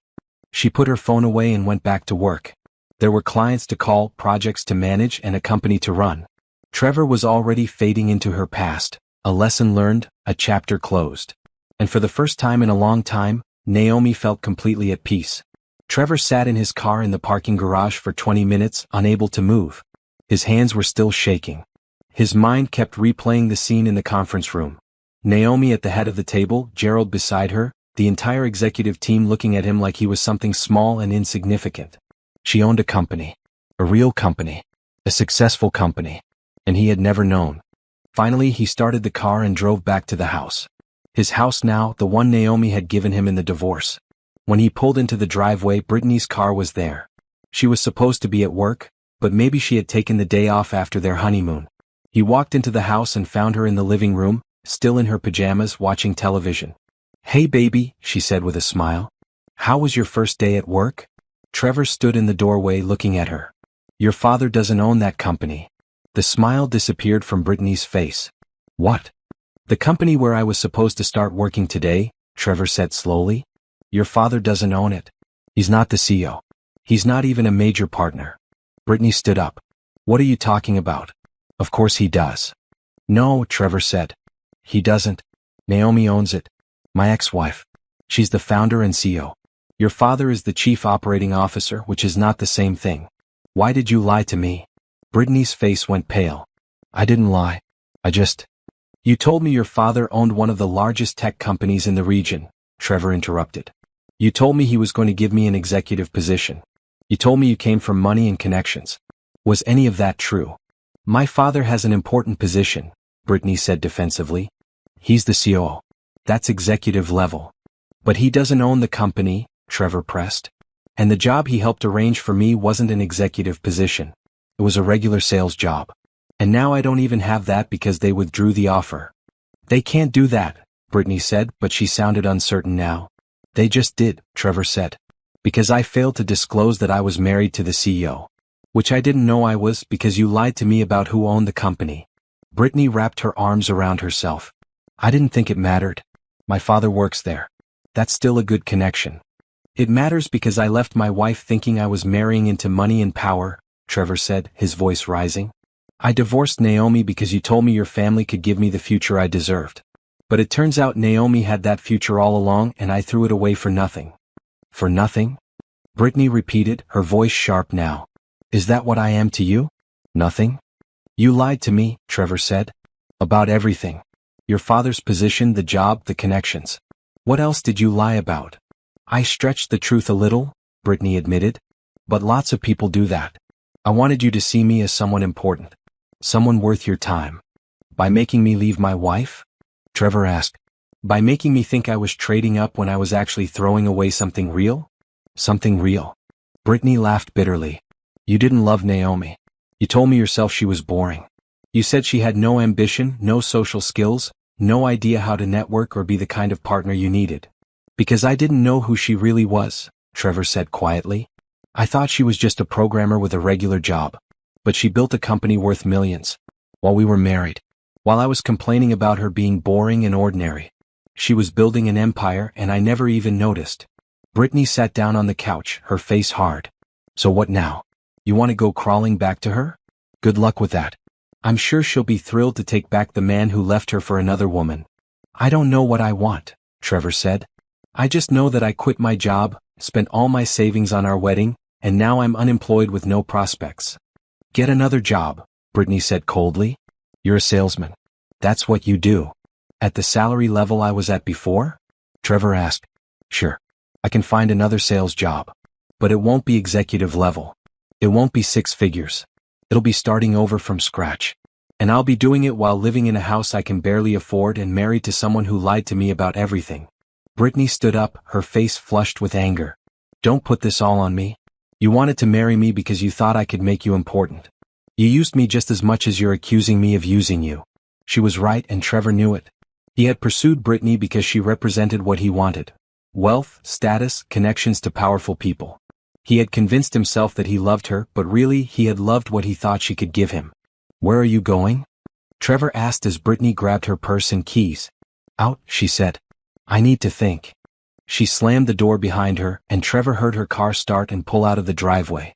She put her phone away and went back to work. There were clients to call, projects to manage, and a company to run. Trevor was already fading into her past, a lesson learned, a chapter closed. And for the first time in a long time, Naomi felt completely at peace. Trevor sat in his car in the parking garage for 20 minutes, unable to move. His hands were still shaking. His mind kept replaying the scene in the conference room. Naomi at the head of the table, Gerald beside her, the entire executive team looking at him like he was something small and insignificant. She owned a company. A real company. A successful company. And he had never known. Finally, he started the car and drove back to the house. His house now, the one Naomi had given him in the divorce. When he pulled into the driveway, Brittany's car was there. She was supposed to be at work, but maybe she had taken the day off after their honeymoon. He walked into the house and found her in the living room, still in her pajamas, watching television. "Hey baby," she said with a smile. "How was your first day at work?" Trevor stood in the doorway looking at her. "Your father doesn't own that company." The smile disappeared from Brittany's face. "What?" "The company where I was supposed to start working today," Trevor said slowly. "Your father doesn't own it. He's not the CEO. He's not even a major partner." Brittany stood up. "What are you talking about? Of course he does." "No," Trevor said. "He doesn't. Naomi owns it. My ex-wife. She's the founder and CEO. Your father is the chief operating officer, which is not the same thing. Why did you lie to me?" Brittany's face went pale. "I didn't lie. You told me your father owned one of the largest tech companies in the region," Trevor interrupted. "You told me he was going to give me an executive position. You told me you came from money and connections. Was any of that true?" "My father has an important position," Brittany said defensively. "He's the COO. That's executive level. But he doesn't own the company," Trevor pressed. "And the job he helped arrange for me wasn't an executive position. It was a regular sales job. And now I don't even have that because they withdrew the offer." "They can't do that," Brittany said, but she sounded uncertain now. "They just did," Trevor said. "Because I failed to disclose that I was married to the CEO. Which I didn't know I was because you lied to me about who owned the company." Brittany wrapped her arms around herself. "I didn't think it mattered. My father works there. That's still a good connection." "It matters because I left my wife thinking I was marrying into money and power," Trevor said, his voice rising. "I divorced Naomi because you told me your family could give me the future I deserved. But it turns out Naomi had that future all along and I threw it away for nothing." "For nothing?" Brittany repeated, her voice sharp now. "Is that what I am to you? Nothing?" "You lied to me," Trevor said. "About everything. Your father's position, the job, the connections. What else did you lie about?" "I stretched the truth a little," Brittany admitted. "But lots of people do that. I wanted you to see me as someone important. Someone worth your time." "By making me leave my wife?" Trevor asked. "By making me think I was trading up when I was actually throwing away something real?" "Something real." Brittany laughed bitterly. "You didn't love Naomi. You told me yourself she was boring. You said she had no ambition, no social skills, no idea how to network or be the kind of partner you needed. Because I didn't know who she really was," Trevor said quietly. "I thought she was just a programmer with a regular job. But she built a company worth millions. While we were married. While I was complaining about her being boring and ordinary. She was building an empire and I never even noticed." Brittany sat down on the couch, her face hard. "So what now? You want to go crawling back to her? Good luck with that. I'm sure she'll be thrilled to take back the man who left her for another woman." "I don't know what I want," Trevor said. "I just know that I quit my job, spent all my savings on our wedding, and now I'm unemployed with no prospects." "Get another job," Brittany said coldly. "You're a salesman. That's what you do." "At the salary level I was at before?" Trevor asked. "Sure. I can find another sales job. But it won't be executive level. It won't be 6 figures. It'll be starting over from scratch. And I'll be doing it while living in a house I can barely afford and married to someone who lied to me about everything." Brittany stood up, her face flushed with anger. "Don't put this all on me. You wanted to marry me because you thought I could make you important. You used me just as much as you're accusing me of using you." She was right and Trevor knew it. He had pursued Brittany because she represented what he wanted. Wealth, status, connections to powerful people. He had convinced himself that he loved her, but really he had loved what he thought she could give him. "Where are you going?" Trevor asked as Brittany grabbed her purse and keys. "Out," she said. "I need to think." She slammed the door behind her, and Trevor heard her car start and pull out of the driveway.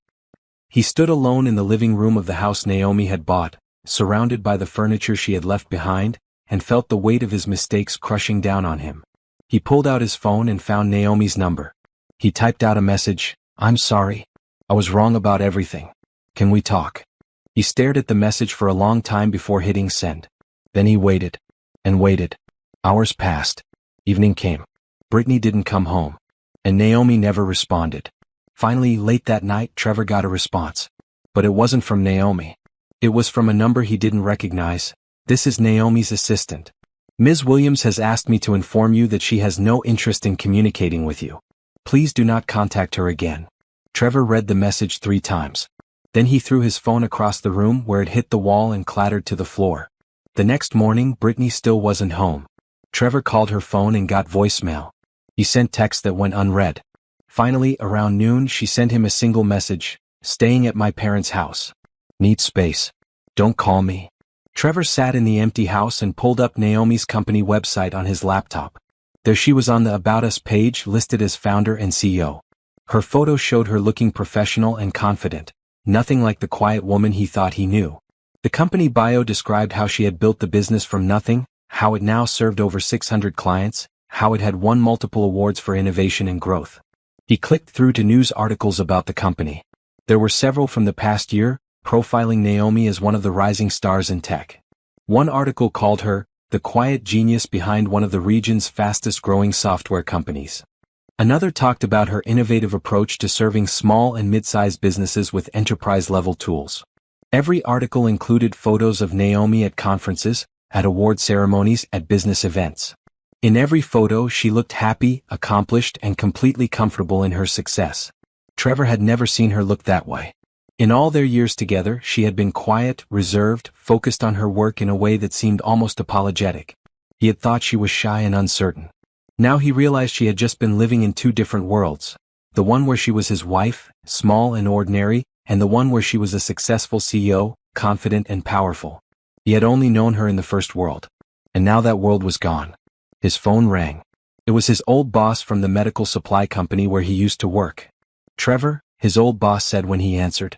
He stood alone in the living room of the house Naomi had bought, surrounded by the furniture she had left behind, and felt the weight of his mistakes crushing down on him. He pulled out his phone and found Naomi's number. He typed out a message. "I'm sorry. I was wrong about everything. Can we talk?" He stared at the message for a long time before hitting send. Then he waited. And waited. Hours passed. Evening came. Brittany didn't come home. And Naomi never responded. Finally, late that night, Trevor got a response. But it wasn't from Naomi. It was from a number he didn't recognize. This is Naomi's assistant. Ms. Williams has asked me to inform you that she has no interest in communicating with you. Please do not contact her again. Trevor read the message 3 times. Then he threw his phone across the room where it hit the wall and clattered to the floor. The next morning, Brittany still wasn't home. Trevor called her phone and got voicemail. He sent texts that went unread. Finally, around noon, she sent him a single message. Staying at my parents' house. Need space. Don't call me. Trevor sat in the empty house and pulled up Naomi's company website on his laptop. There she was on the About Us page, listed as founder and CEO. Her photo showed her looking professional and confident, nothing like the quiet woman he thought he knew. The company bio described how she had built the business from nothing, how it now served over 600 clients, how it had won multiple awards for innovation and growth. He clicked through to news articles about the company. There were several from the past year, profiling Naomi as one of the rising stars in tech. One article called her the quiet genius behind one of the region's fastest-growing software companies. Another talked about her innovative approach to serving small and mid-sized businesses with enterprise-level tools. Every article included photos of Naomi at conferences, at award ceremonies, at business events. In every photo, she looked happy, accomplished, and completely comfortable in her success. Trevor had never seen her look that way. In all their years together, she had been quiet, reserved, focused on her work in a way that seemed almost apologetic. He had thought she was shy and uncertain. Now he realized she had just been living in 2 different worlds. The one where she was his wife, small and ordinary, and the one where she was a successful CEO, confident and powerful. He had only known her in the first world. And now that world was gone. His phone rang. It was his old boss from the medical supply company where he used to work. Trevor, his old boss said when he answered.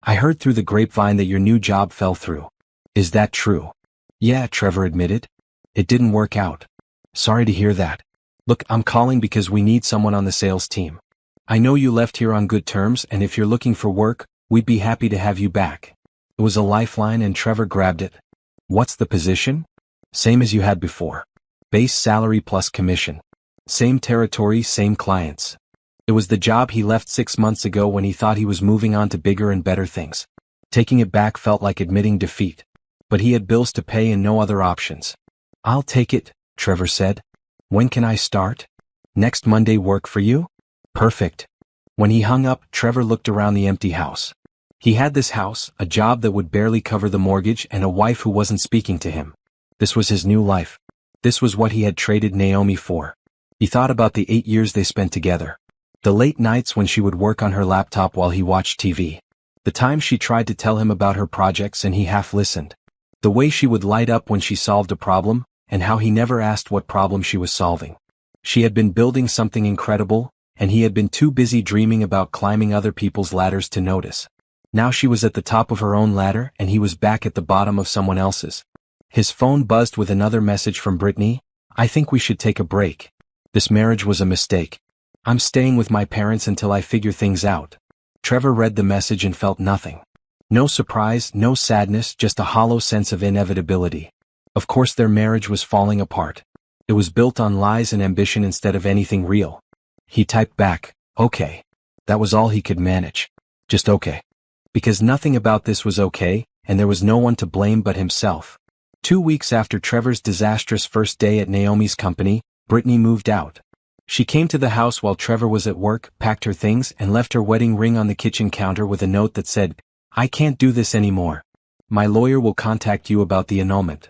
I heard through the grapevine that your new job fell through. Is that true? Yeah, Trevor admitted. It didn't work out. Sorry to hear that. Look, I'm calling because we need someone on the sales team. I know you left here on good terms, and if you're looking for work, we'd be happy to have you back. It was a lifeline and Trevor grabbed it. What's the position? Same as you had before. Base salary plus commission. Same territory, same clients. It was the job he left 6 months ago when he thought he was moving on to bigger and better things. Taking it back felt like admitting defeat. But he had bills to pay and no other options. I'll take it, Trevor said. When can I start? Next Monday work for you? Perfect. When he hung up, Trevor looked around the empty house. He had this house, a job that would barely cover the mortgage, and a wife who wasn't speaking to him. This was his new life. This was what he had traded Naomi for. He thought about the 8 years they spent together. The late nights when she would work on her laptop while he watched TV. The times she tried to tell him about her projects and he half listened. The way she would light up when she solved a problem, and how he never asked what problem she was solving. She had been building something incredible, and he had been too busy dreaming about climbing other people's ladders to notice. Now she was at the top of her own ladder and he was back at the bottom of someone else's. His phone buzzed with another message from Brittany. I think we should take a break. This marriage was a mistake. I'm staying with my parents until I figure things out. Trevor read the message and felt nothing. No surprise, no sadness, just a hollow sense of inevitability. Of course their marriage was falling apart. It was built on lies and ambition instead of anything real. He typed back, okay. That was all he could manage. Just okay. Because nothing about this was okay, and there was no one to blame but himself. 2 weeks after Trevor's disastrous first day at Naomi's company, Brittany moved out. She came to the house while Trevor was at work, packed her things, and left her wedding ring on the kitchen counter with a note that said, I can't do this anymore. My lawyer will contact you about the annulment.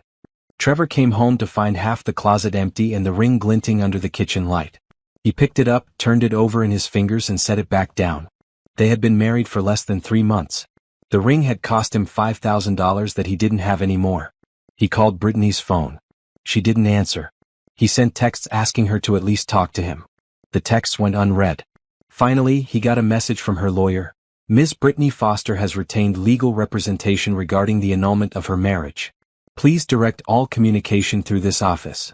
Trevor came home to find half the closet empty and the ring glinting under the kitchen light. He picked it up, turned it over in his fingers and set it back down. They had been married for less than 3 months. The ring had cost him $5,000 that he didn't have anymore. He called Brittany's phone. She didn't answer. He sent texts asking her to at least talk to him. The texts went unread. Finally, he got a message from her lawyer. Ms. Brittany Foster has retained legal representation regarding the annulment of her marriage. Please direct all communication through this office.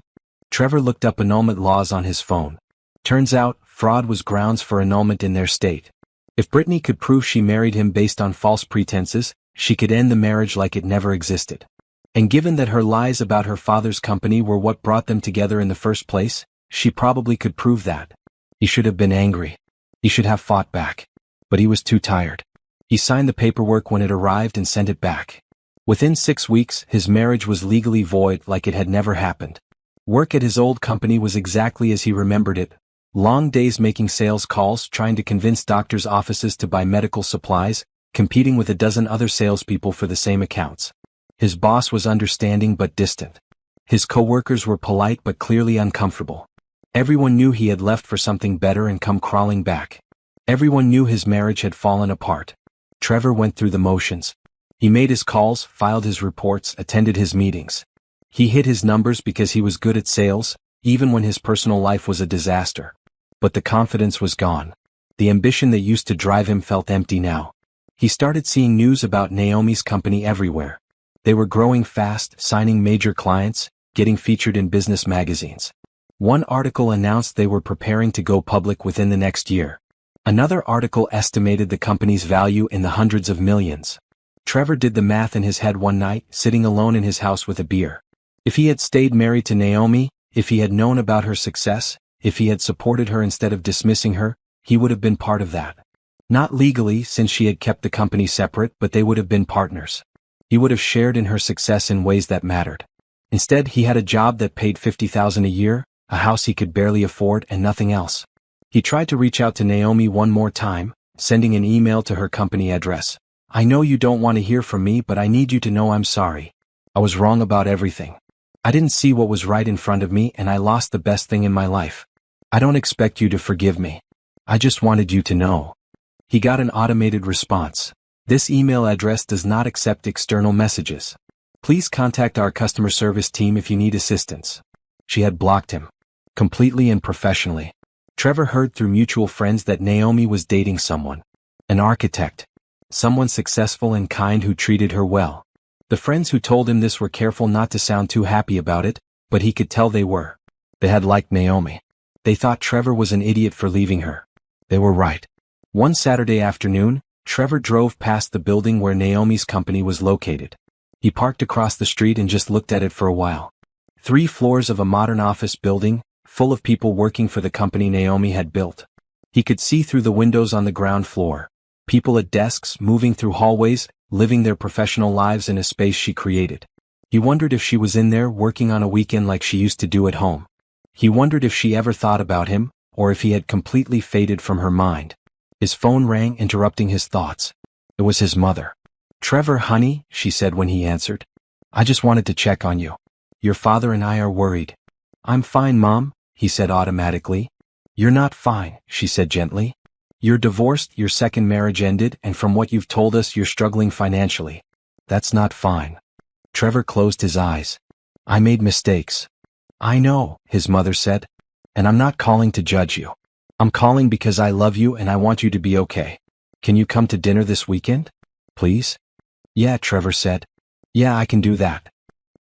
Trevor looked up annulment laws on his phone. Turns out, fraud was grounds for annulment in their state. If Brittany could prove she married him based on false pretenses, she could end the marriage like it never existed. And given that her lies about her father's company were what brought them together in the first place, she probably could prove that. He should have been angry. He should have fought back. But he was too tired. He signed the paperwork when it arrived and sent it back. Within 6 weeks, his marriage was legally void like it had never happened. Work at his old company was exactly as he remembered it. Long days making sales calls, trying to convince doctors' offices to buy medical supplies, competing with a dozen other salespeople for the same accounts. His boss was understanding but distant. His coworkers were polite but clearly uncomfortable. Everyone knew he had left for something better and come crawling back. Everyone knew his marriage had fallen apart. Trevor went through the motions. He made his calls, filed his reports, attended his meetings. He hit his numbers because he was good at sales, even when his personal life was a disaster. But the confidence was gone. The ambition that used to drive him felt empty now. He started seeing news about Naomi's company everywhere. They were growing fast, signing major clients, getting featured in business magazines. One article announced they were preparing to go public within the next year. Another article estimated the company's value in the hundreds of millions. Trevor did the math in his head one night, sitting alone in his house with a beer. If he had stayed married to Naomi, if he had known about her success, if he had supported her instead of dismissing her, he would have been part of that. Not legally, since she had kept the company separate, but they would have been partners. He would have shared in her success in ways that mattered. Instead, he had a job that paid $50,000 a year, a house he could barely afford, and nothing else. He tried to reach out to Naomi one more time, sending an email to her company address. I know you don't want to hear from me, but I need you to know I'm sorry. I was wrong about everything. I didn't see what was right in front of me and I lost the best thing in my life. I don't expect you to forgive me. I just wanted you to know. He got an automated response. This email address does not accept external messages. Please contact our customer service team if you need assistance. She had blocked him. Completely and professionally. Trevor heard through mutual friends that Naomi was dating someone. An architect. Someone successful and kind who treated her well. The friends who told him this were careful not to sound too happy about it, but he could tell they were. They had liked Naomi. They thought Trevor was an idiot for leaving her. They were right. One Saturday afternoon, Trevor drove past the building where Naomi's company was located. He parked across the street and just looked at it for a while. 3 floors of a modern office building, full of people working for the company Naomi had built. He could see through the windows on the ground floor. People at desks, moving through hallways, living their professional lives in a space she created. He wondered if she was in there working on a weekend like she used to do at home. He wondered if she ever thought about him, or if he had completely faded from her mind. His phone rang, interrupting his thoughts. It was his mother. Trevor, honey, she said when he answered. I just wanted to check on you. Your father and I are worried. I'm fine, Mom, he said automatically. You're not fine, she said gently. You're divorced, your second marriage ended, and from what you've told us you're struggling financially. That's not fine. Trevor closed his eyes. I made mistakes. I know, his mother said. And I'm not calling to judge you. I'm calling because I love you and I want you to be okay. Can you come to dinner this weekend? Please? Yeah, Trevor said. Yeah, I can do that.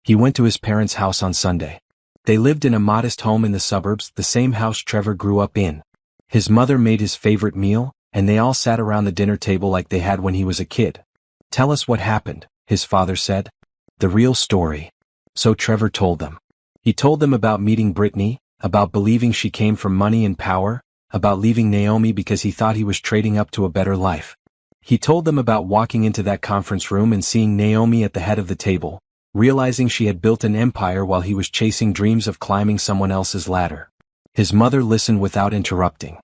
He went to his parents' house on Sunday. They lived in a modest home in the suburbs, the same house Trevor grew up in. His mother made his favorite meal, and they all sat around the dinner table like they had when he was a kid. Tell us what happened, his father said. The real story. So Trevor told them. He told them about meeting Brittany, about believing she came from money and power, about leaving Naomi because he thought he was trading up to a better life. He told them about walking into that conference room and seeing Naomi at the head of the table, realizing she had built an empire while he was chasing dreams of climbing someone else's ladder. His mother listened without interrupting.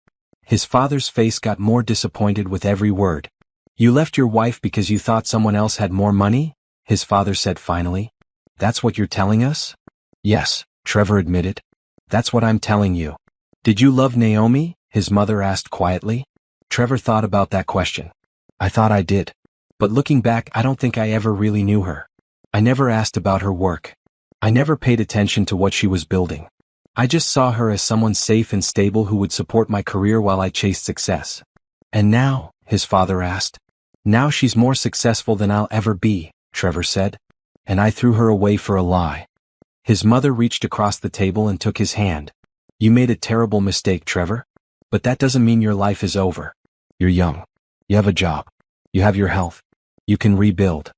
His father's face got more disappointed with every word. You left your wife because you thought someone else had more money? His father said finally. That's what you're telling us? Yes, Trevor admitted. That's what I'm telling you. Did you love Naomi? His mother asked quietly. Trevor thought about that question. I thought I did. But looking back, I don't think I ever really knew her. I never asked about her work. I never paid attention to what she was building. I just saw her as someone safe and stable who would support my career while I chased success. And now, his father asked. Now she's more successful than I'll ever be, Trevor said. And I threw her away for a lie. His mother reached across the table and took his hand. You made a terrible mistake, Trevor. But that doesn't mean your life is over. You're young. You have a job. You have your health. You can rebuild.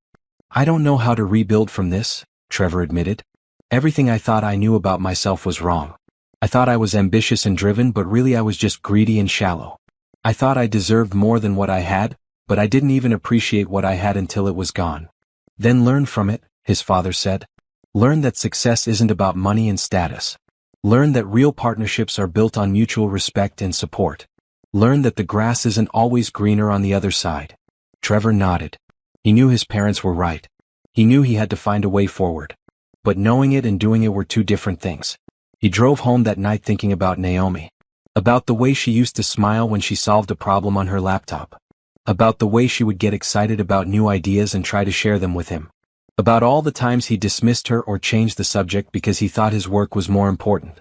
I don't know how to rebuild from this, Trevor admitted. Everything I thought I knew about myself was wrong. I thought I was ambitious and driven, but really I was just greedy and shallow. I thought I deserved more than what I had, but I didn't even appreciate what I had until it was gone. Then learn from it, his father said. Learn that success isn't about money and status. Learn that real partnerships are built on mutual respect and support. Learn that the grass isn't always greener on the other side. Trevor nodded. He knew his parents were right. He knew he had to find a way forward. But knowing it and doing it were two different things. He drove home that night thinking about Naomi. About the way she used to smile when she solved a problem on her laptop. About the way she would get excited about new ideas and try to share them with him. About all the times he dismissed her or changed the subject because he thought his work was more important.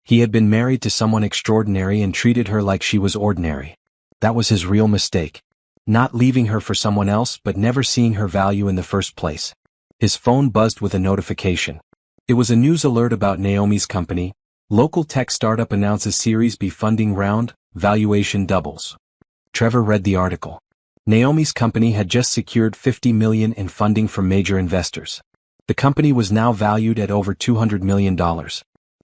He had been married to someone extraordinary and treated her like she was ordinary. That was his real mistake. Not leaving her for someone else but never seeing her value in the first place. His phone buzzed with a notification. It was a news alert about Naomi's company. Local tech startup announces Series B funding round, valuation doubles. Trevor read the article. Naomi's company had just secured $50 million in funding from major investors. The company was now valued at over $200 million.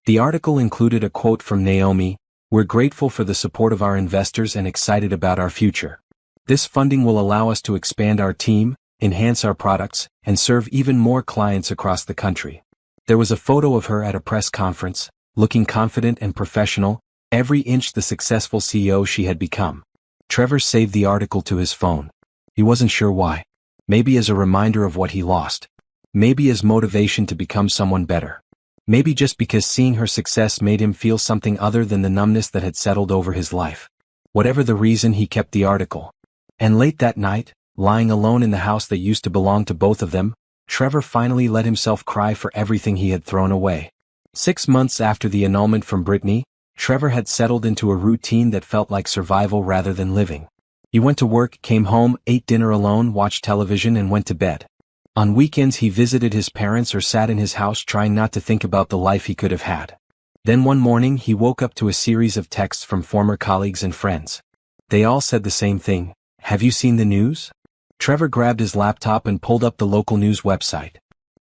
The article included a quote from Naomi, "We're grateful for the support of our investors and excited about our future. This funding will allow us to expand our team, enhance our products, and serve even more clients across the country." There was a photo of her at a press conference, looking confident and professional, every inch the successful CEO she had become. Trevor saved the article to his phone. He wasn't sure why. Maybe as a reminder of what he lost. Maybe as motivation to become someone better. Maybe just because seeing her success made him feel something other than the numbness that had settled over his life. Whatever the reason, he kept the article. And late that night, lying alone in the house that used to belong to both of them, Trevor finally let himself cry for everything he had thrown away. 6 months after the annulment from Brittany, Trevor had settled into a routine that felt like survival rather than living. He went to work, came home, ate dinner alone, watched television, and went to bed. On weekends he visited his parents or sat in his house trying not to think about the life he could have had. Then one morning he woke up to a series of texts from former colleagues and friends. They all said the same thing: "Have you seen the news?" Trevor grabbed his laptop and pulled up the local news website.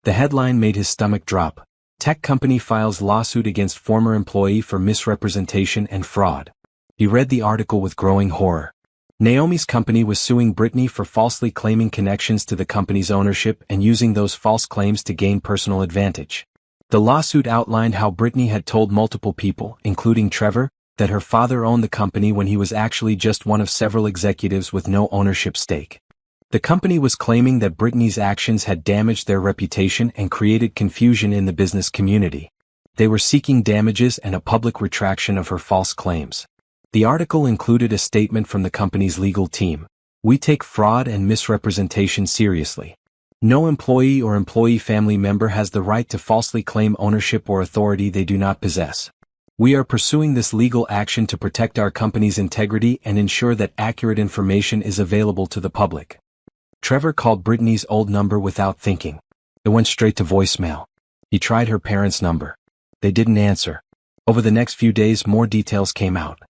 The headline made his stomach drop. Tech company files lawsuit against former employee for misrepresentation and fraud. He read the article with growing horror. Naomi's company was suing Brittany for falsely claiming connections to the company's ownership and using those false claims to gain personal advantage. The lawsuit outlined how Brittany had told multiple people, including Trevor, that her father owned the company when he was actually just one of several executives with no ownership stake. The company was claiming that Brittany's actions had damaged their reputation and created confusion in the business community. They were seeking damages and a public retraction of her false claims. The article included a statement from the company's legal team: "We take fraud and misrepresentation seriously. No employee or employee family member has the right to falsely claim ownership or authority they do not possess. We are pursuing this legal action to protect our company's integrity and ensure that accurate information is available to the public." Trevor called Brittany's old number without thinking. It went straight to voicemail. He tried her parents' number. They didn't answer. Over the next few days, more details came out.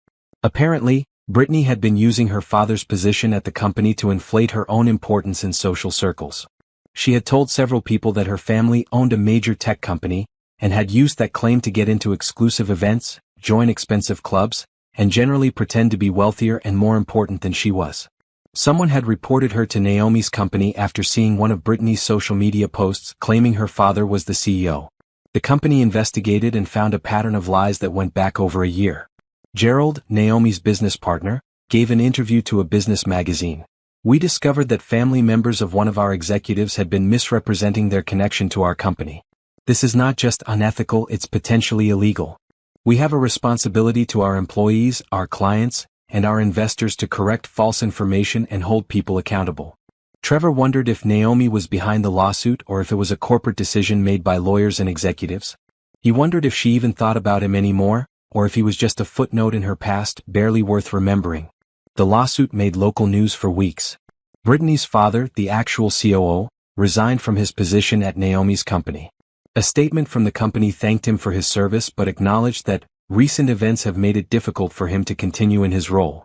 Apparently, Brittany had been using her father's position at the company to inflate her own importance in social circles. She had told several people that her family owned a major tech company, and had used that claim to get into exclusive events, join expensive clubs, and generally pretend to be wealthier and more important than she was. Someone had reported her to Naomi's company after seeing one of Brittany's social media posts claiming her father was the CEO. The company investigated and found a pattern of lies that went back over a year. Gerald, Naomi's business partner, gave an interview to a business magazine. "We discovered that family members of one of our executives had been misrepresenting their connection to our company. This is not just unethical, it's potentially illegal. We have a responsibility to our employees, our clients, and our investors to correct false information and hold people accountable." Trevor wondered if Naomi was behind the lawsuit or if it was a corporate decision made by lawyers and executives. He wondered if she even thought about him anymore, or if he was just a footnote in her past, barely worth remembering. The lawsuit made local news for weeks. Brittany's father, the actual COO, resigned from his position at Naomi's company. A statement from the company thanked him for his service but acknowledged that recent events have made it difficult for him to continue in his role.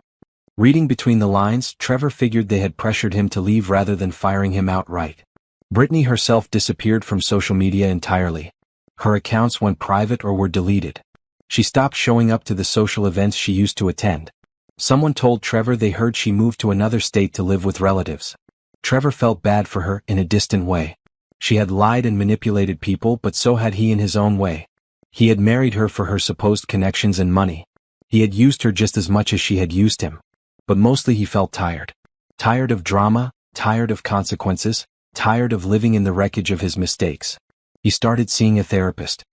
Reading between the lines, Trevor figured they had pressured him to leave rather than firing him outright. Brittany herself disappeared from social media entirely. Her accounts went private or were deleted. She stopped showing up to the social events she used to attend. Someone told Trevor they heard she moved to another state to live with relatives. Trevor felt bad for her in a distant way. She had lied and manipulated people, but so had he in his own way. He had married her for her supposed connections and money. He had used her just as much as she had used him. But mostly he felt tired. Tired of drama, tired of consequences, tired of living in the wreckage of his mistakes. He started seeing a therapist.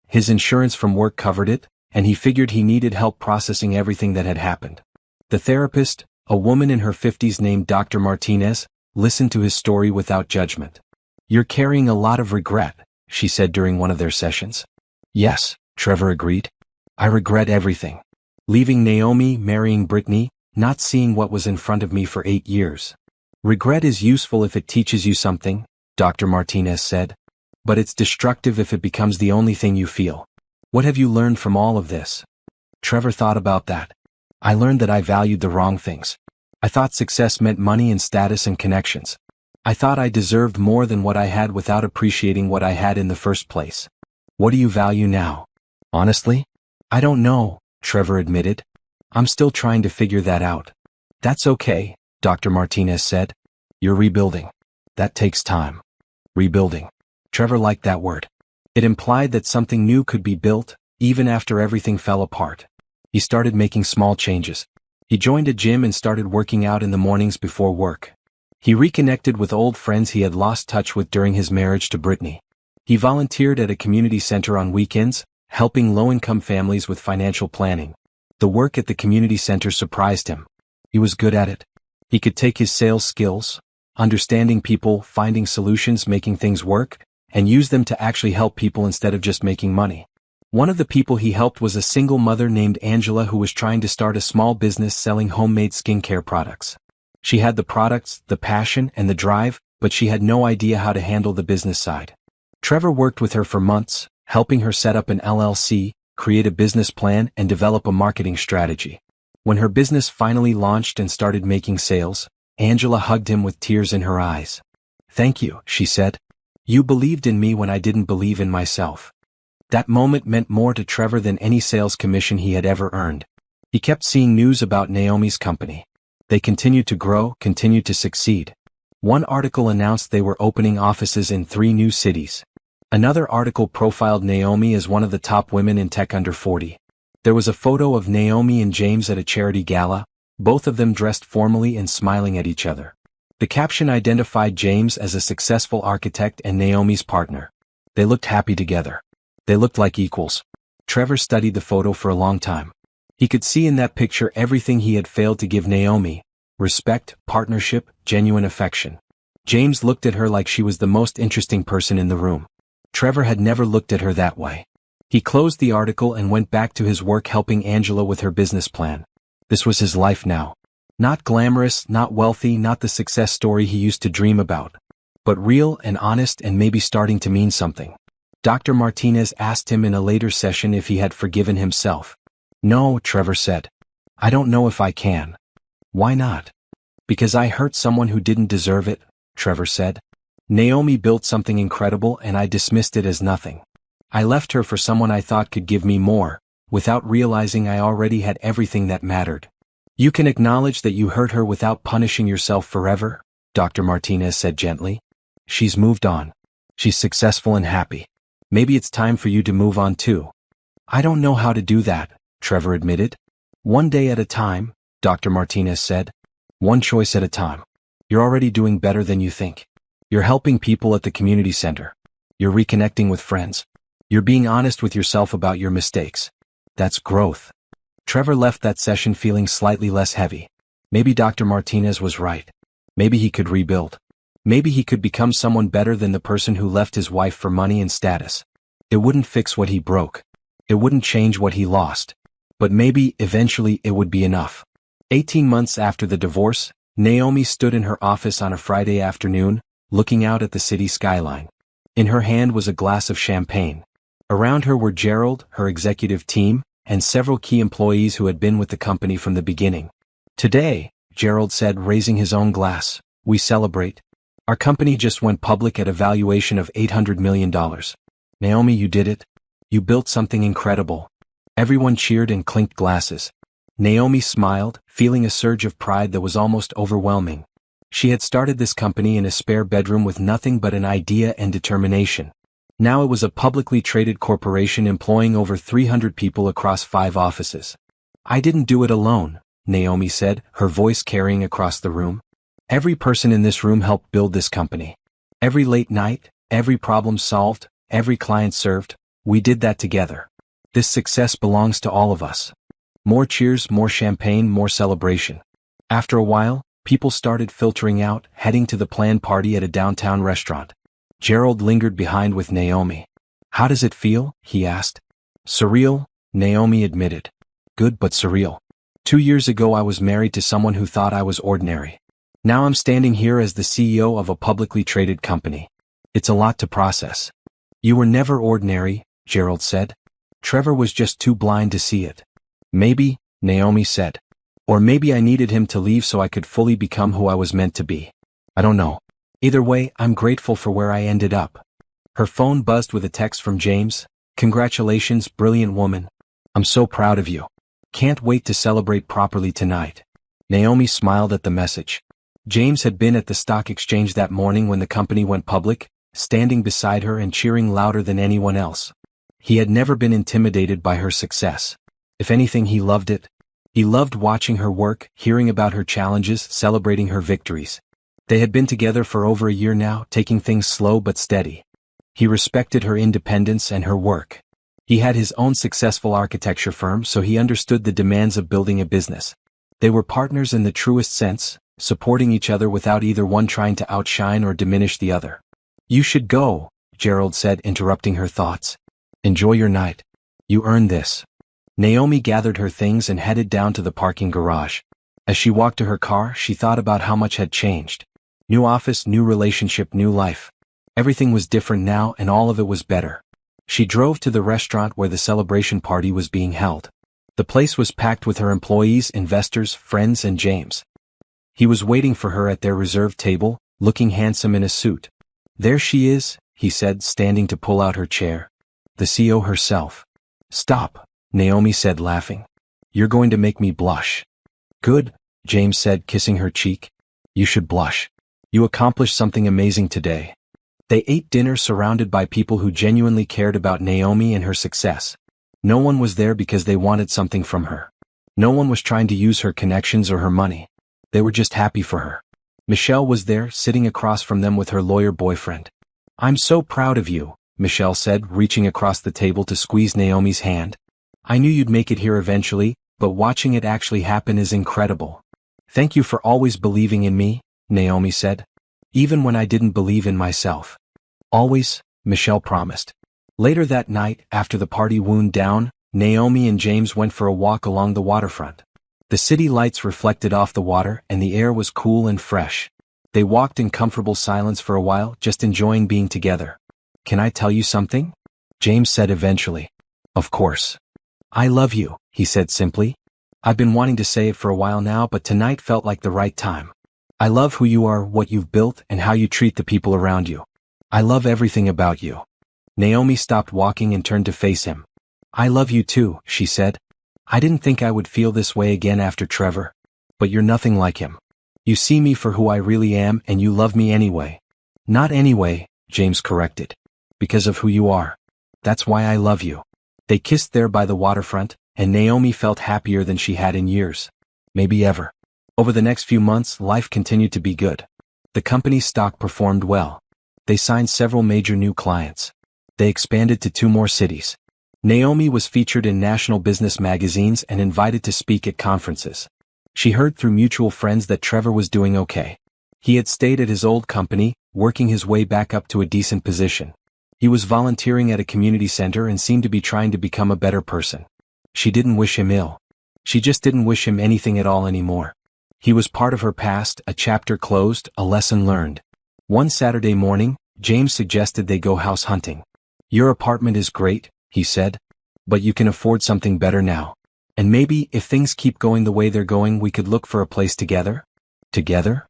His insurance from work covered it, and he figured he needed help processing everything that had happened. The therapist, a woman in her 50s named Dr. Martinez, listened to his story without judgment. "You're carrying a lot of regret," she said during one of their sessions. "Yes," Trevor agreed. "I regret everything. Leaving Naomi, marrying Brittany, not seeing what was in front of me for 8 years. Regret is useful if it teaches you something," Dr. Martinez said. "But it's destructive if it becomes the only thing you feel. What have you learned from all of this?" Trevor thought about that. "I learned that I valued the wrong things. I thought success meant money and status and connections. I thought I deserved more than what I had without appreciating what I had in the first place. What do you value now?" "Honestly, I don't know," Trevor admitted. "I'm still trying to figure that out." "That's okay," Dr. Martinez said. "You're rebuilding. That takes time." Rebuilding. Trevor liked that word. It implied that something new could be built, even after everything fell apart. He started making small changes. He joined a gym and started working out in the mornings before work. He reconnected with old friends he had lost touch with during his marriage to Brittany. He volunteered at a community center on weekends, helping low-income families with financial planning. The work at the community center surprised him. He was good at it. He could take his sales skills, understanding people, finding solutions, making things work, and use them to actually help people instead of just making money. One of the people he helped was a single mother named Angela who was trying to start a small business selling homemade skincare products. She had the products, the passion, and the drive, but she had no idea how to handle the business side. Trevor worked with her for months, helping her set up an LLC, create a business plan, and develop a marketing strategy. When her business finally launched and started making sales, Angela hugged him with tears in her eyes. "Thank you," she said. "You believed in me when I didn't believe in myself." That moment meant more to Trevor than any sales commission he had ever earned. He kept seeing news about Naomi's company. They continued to grow, continued to succeed. One article announced they were opening offices in 3 new cities. Another article profiled Naomi as one of the top women in tech under 40. There was a photo of Naomi and James at a charity gala, both of them dressed formally and smiling at each other. The caption identified James as a successful architect and Naomi's partner. They looked happy together. They looked like equals. Trevor studied the photo for a long time. He could see in that picture everything he had failed to give Naomi: respect, partnership, genuine affection. James looked at her like she was the most interesting person in the room. Trevor had never looked at her that way. He closed the article and went back to his work helping Angela with her business plan. This was his life now. Not glamorous, not wealthy, not the success story he used to dream about. But real and honest and maybe starting to mean something. Dr. Martinez asked him in a later session if he had forgiven himself. "No," Trevor said. "I don't know if I can." "Why not?" "Because I hurt someone who didn't deserve it," Trevor said. "Naomi built something incredible and I dismissed it as nothing. I left her for someone I thought could give me more, without realizing I already had everything that mattered." "You can acknowledge that you hurt her without punishing yourself forever," Dr. Martinez said gently. "She's moved on. She's successful and happy. Maybe it's time for you to move on too." "I don't know how to do that," Trevor admitted. "One day at a time," Dr. Martinez said. "One choice at a time. You're already doing better than you think. You're helping people at the community center. You're reconnecting with friends. You're being honest with yourself about your mistakes. That's growth." Trevor left that session feeling slightly less heavy. Maybe Dr. Martinez was right. Maybe he could rebuild. Maybe he could become someone better than the person who left his wife for money and status. It wouldn't fix what he broke. It wouldn't change what he lost. But maybe, eventually, it would be enough. 18 months after the divorce, Naomi stood in her office on a Friday afternoon, looking out at the city skyline. In her hand was a glass of champagne. Around her were Gerald, her executive team, and several key employees who had been with the company from the beginning. Today, Gerald said, raising his own glass, we celebrate. Our company just went public at a valuation of $800 million. Naomi, you did it. You built something incredible. Everyone cheered and clinked glasses. Naomi smiled, feeling a surge of pride that was almost overwhelming. She had started this company in a spare bedroom with nothing but an idea and determination. Now it was a publicly traded corporation employing over 300 people across 5 offices. I didn't do it alone, Naomi said, her voice carrying across the room. Every person in this room helped build this company. Every late night, every problem solved, every client served, we did that together. This success belongs to all of us. More cheers, more champagne, more celebration. After a while, people started filtering out, heading to the planned party at a downtown restaurant. Gerald lingered behind with Naomi. How does it feel? He asked. Surreal, Naomi admitted. Good but surreal. 2 years ago I was married to someone who thought I was ordinary. Now I'm standing here as the CEO of a publicly traded company. It's a lot to process. You were never ordinary, Gerald said. Trevor was just too blind to see it. Maybe, Naomi said. Or maybe I needed him to leave so I could fully become who I was meant to be. I don't know. Either way, I'm grateful for where I ended up. Her phone buzzed with a text from James. Congratulations, brilliant woman. I'm so proud of you. Can't wait to celebrate properly tonight. Naomi smiled at the message. James had been at the stock exchange that morning when the company went public, standing beside her and cheering louder than anyone else. He had never been intimidated by her success. If anything, he loved it. He loved watching her work, hearing about her challenges, celebrating her victories. They had been together for over a year now, taking things slow but steady. He respected her independence and her work. He had his own successful architecture firm, so he understood the demands of building a business. They were partners in the truest sense, supporting each other without either one trying to outshine or diminish the other. You should go, Gerald said, interrupting her thoughts. Enjoy your night. You earned this. Naomi gathered her things and headed down to the parking garage. As she walked to her car, she thought about how much had changed. New office, new relationship, new life. Everything was different now, and all of it was better. She drove to the restaurant where the celebration party was being held. The place was packed with her employees, investors, friends, and James. He was waiting for her at their reserved table, looking handsome in a suit. There she is, he said, standing to pull out her chair. The CEO herself. Stop, Naomi said, laughing. You're going to make me blush. Good, James said, kissing her cheek. You should blush. You accomplished something amazing today. They ate dinner surrounded by people who genuinely cared about Naomi and her success. No one was there because they wanted something from her. No one was trying to use her connections or her money. They were just happy for her. Michelle was there, sitting across from them with her lawyer boyfriend. I'm so proud of you, Michelle said, reaching across the table to squeeze Naomi's hand. I knew you'd make it here eventually, but watching it actually happen is incredible. Thank you for always believing in me, Naomi said. Even when I didn't believe in myself. Always, Michelle promised. Later that night, after the party wound down, Naomi and James went for a walk along the waterfront. The city lights reflected off the water and the air was cool and fresh. They walked in comfortable silence for a while, just enjoying being together. Can I tell you something? James said eventually. Of course. I love you, he said simply. I've been wanting to say it for a while now, but tonight felt like the right time. I love who you are, what you've built, and how you treat the people around you. I love everything about you. Naomi stopped walking and turned to face him. I love you too, she said. I didn't think I would feel this way again after Trevor. But you're nothing like him. You see me for who I really am and you love me anyway. Not anyway, James corrected. Because of who you are. That's why I love you. They kissed there by the waterfront, and Naomi felt happier than she had in years. Maybe ever. Over the next few months, life continued to be good. The company's stock performed well. They signed several major new clients. They expanded to 2 more cities. Naomi was featured in national business magazines and invited to speak at conferences. She heard through mutual friends that Trevor was doing okay. He had stayed at his old company, working his way back up to a decent position. He was volunteering at a community center and seemed to be trying to become a better person. She didn't wish him ill. She just didn't wish him anything at all anymore. He was part of her past, a chapter closed, a lesson learned. One Saturday morning, James suggested they go house hunting. Your apartment is great, he said. But you can afford something better now. And maybe, if things keep going the way they're going, we could look for a place together? Together?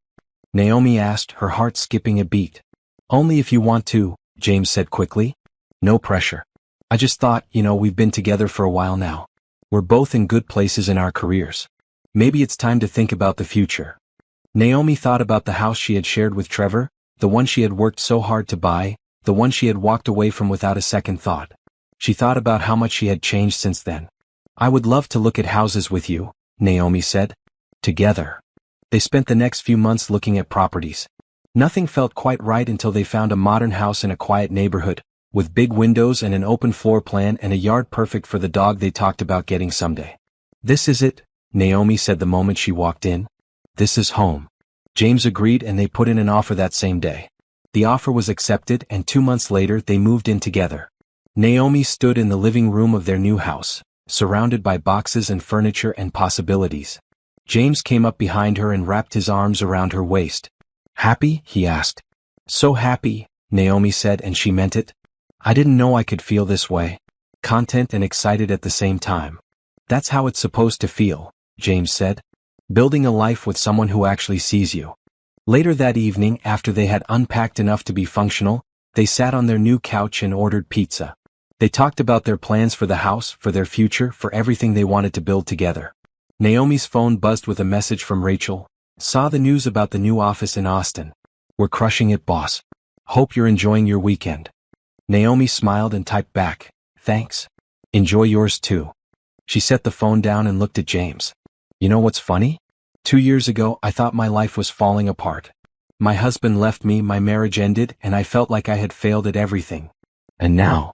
Naomi asked, her heart skipping a beat. Only if you want to, James said quickly. No pressure. I just thought, we've been together for a while now. We're both in good places in our careers. Maybe it's time to think about the future. Naomi thought about the house she had shared with Trevor, the one she had worked so hard to buy, the one she had walked away from without a second thought. She thought about how much she had changed since then. I would love to look at houses with you, Naomi said. Together. They spent the next few months looking at properties. Nothing felt quite right until they found a modern house in a quiet neighborhood, with big windows and an open floor plan and a yard perfect for the dog they talked about getting someday. This is it, Naomi said the moment she walked in. This is home. James agreed and they put in an offer that same day. The offer was accepted and 2 months later they moved in together. Naomi stood in the living room of their new house, surrounded by boxes and furniture and possibilities. James came up behind her and wrapped his arms around her waist. Happy? He asked. So happy, Naomi said, and she meant it. I didn't know I could feel this way. Content and excited at the same time. That's how it's supposed to feel, James said. Building a life with someone who actually sees you. Later that evening, after they had unpacked enough to be functional, they sat on their new couch and ordered pizza. They talked about their plans for the house, for their future, for everything they wanted to build together. Naomi's phone buzzed with a message from Rachel. Saw the news about the new office in Austin. We're crushing it, boss. Hope you're enjoying your weekend. Naomi smiled and typed back, thanks. Enjoy yours too. She set the phone down and looked at James. You know what's funny? 2 years ago I thought my life was falling apart. My husband left me, my marriage ended, and I felt like I had failed at everything. And now?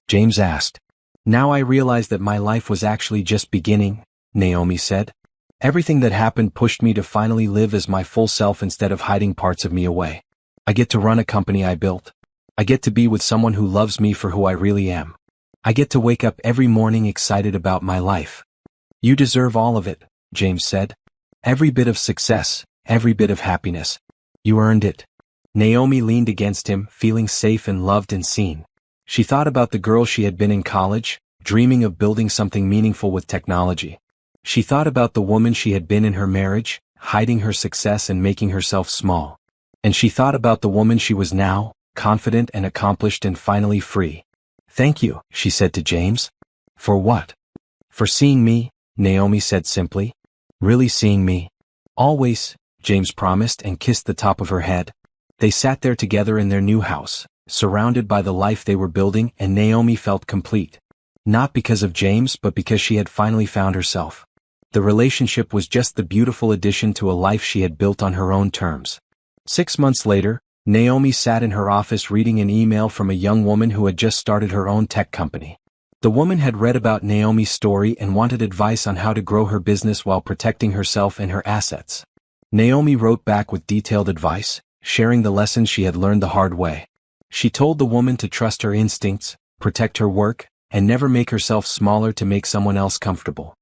James asked. Now I realized that my life was actually just beginning, Naomi said. Everything that happened pushed me to finally live as my full self instead of hiding parts of me away. I get to run a company I built. I get to be with someone who loves me for who I really am. I get to wake up every morning excited about my life. You deserve all of it, James said. Every bit of success, every bit of happiness. You earned it. Naomi leaned against him, feeling safe and loved and seen. She thought about the girl she had been in college, dreaming of building something meaningful with technology. She thought about the woman she had been in her marriage, hiding her success and making herself small. And she thought about the woman she was now, confident and accomplished and finally free. Thank you, she said to James. For what? For seeing me, Naomi said simply. Really seeing me? Always, James promised and kissed the top of her head. They sat there together in their new house, surrounded by the life they were building, and Naomi felt complete. Not because of James, but because she had finally found herself. The relationship was just the beautiful addition to a life she had built on her own terms. 6 months later, Naomi sat in her office reading an email from a young woman who had just started her own tech company. The woman had read about Naomi's story and wanted advice on how to grow her business while protecting herself and her assets. Naomi wrote back with detailed advice, sharing the lessons she had learned the hard way. She told the woman to trust her instincts, protect her work, and never make herself smaller to make someone else comfortable.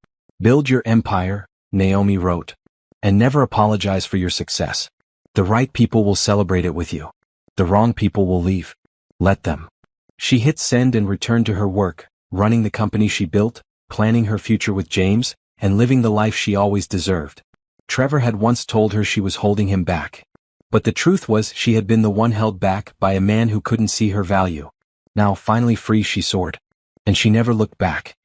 Build your empire, Naomi wrote, and never apologize for your success. The right people will celebrate it with you. The wrong people will leave. Let them. She hit send and returned to her work, running the company she built, planning her future with James, and living the life she always deserved. Trevor had once told her she was holding him back. But the truth was she had been the one held back by a man who couldn't see her value. Now finally free, she soared. And she never looked back.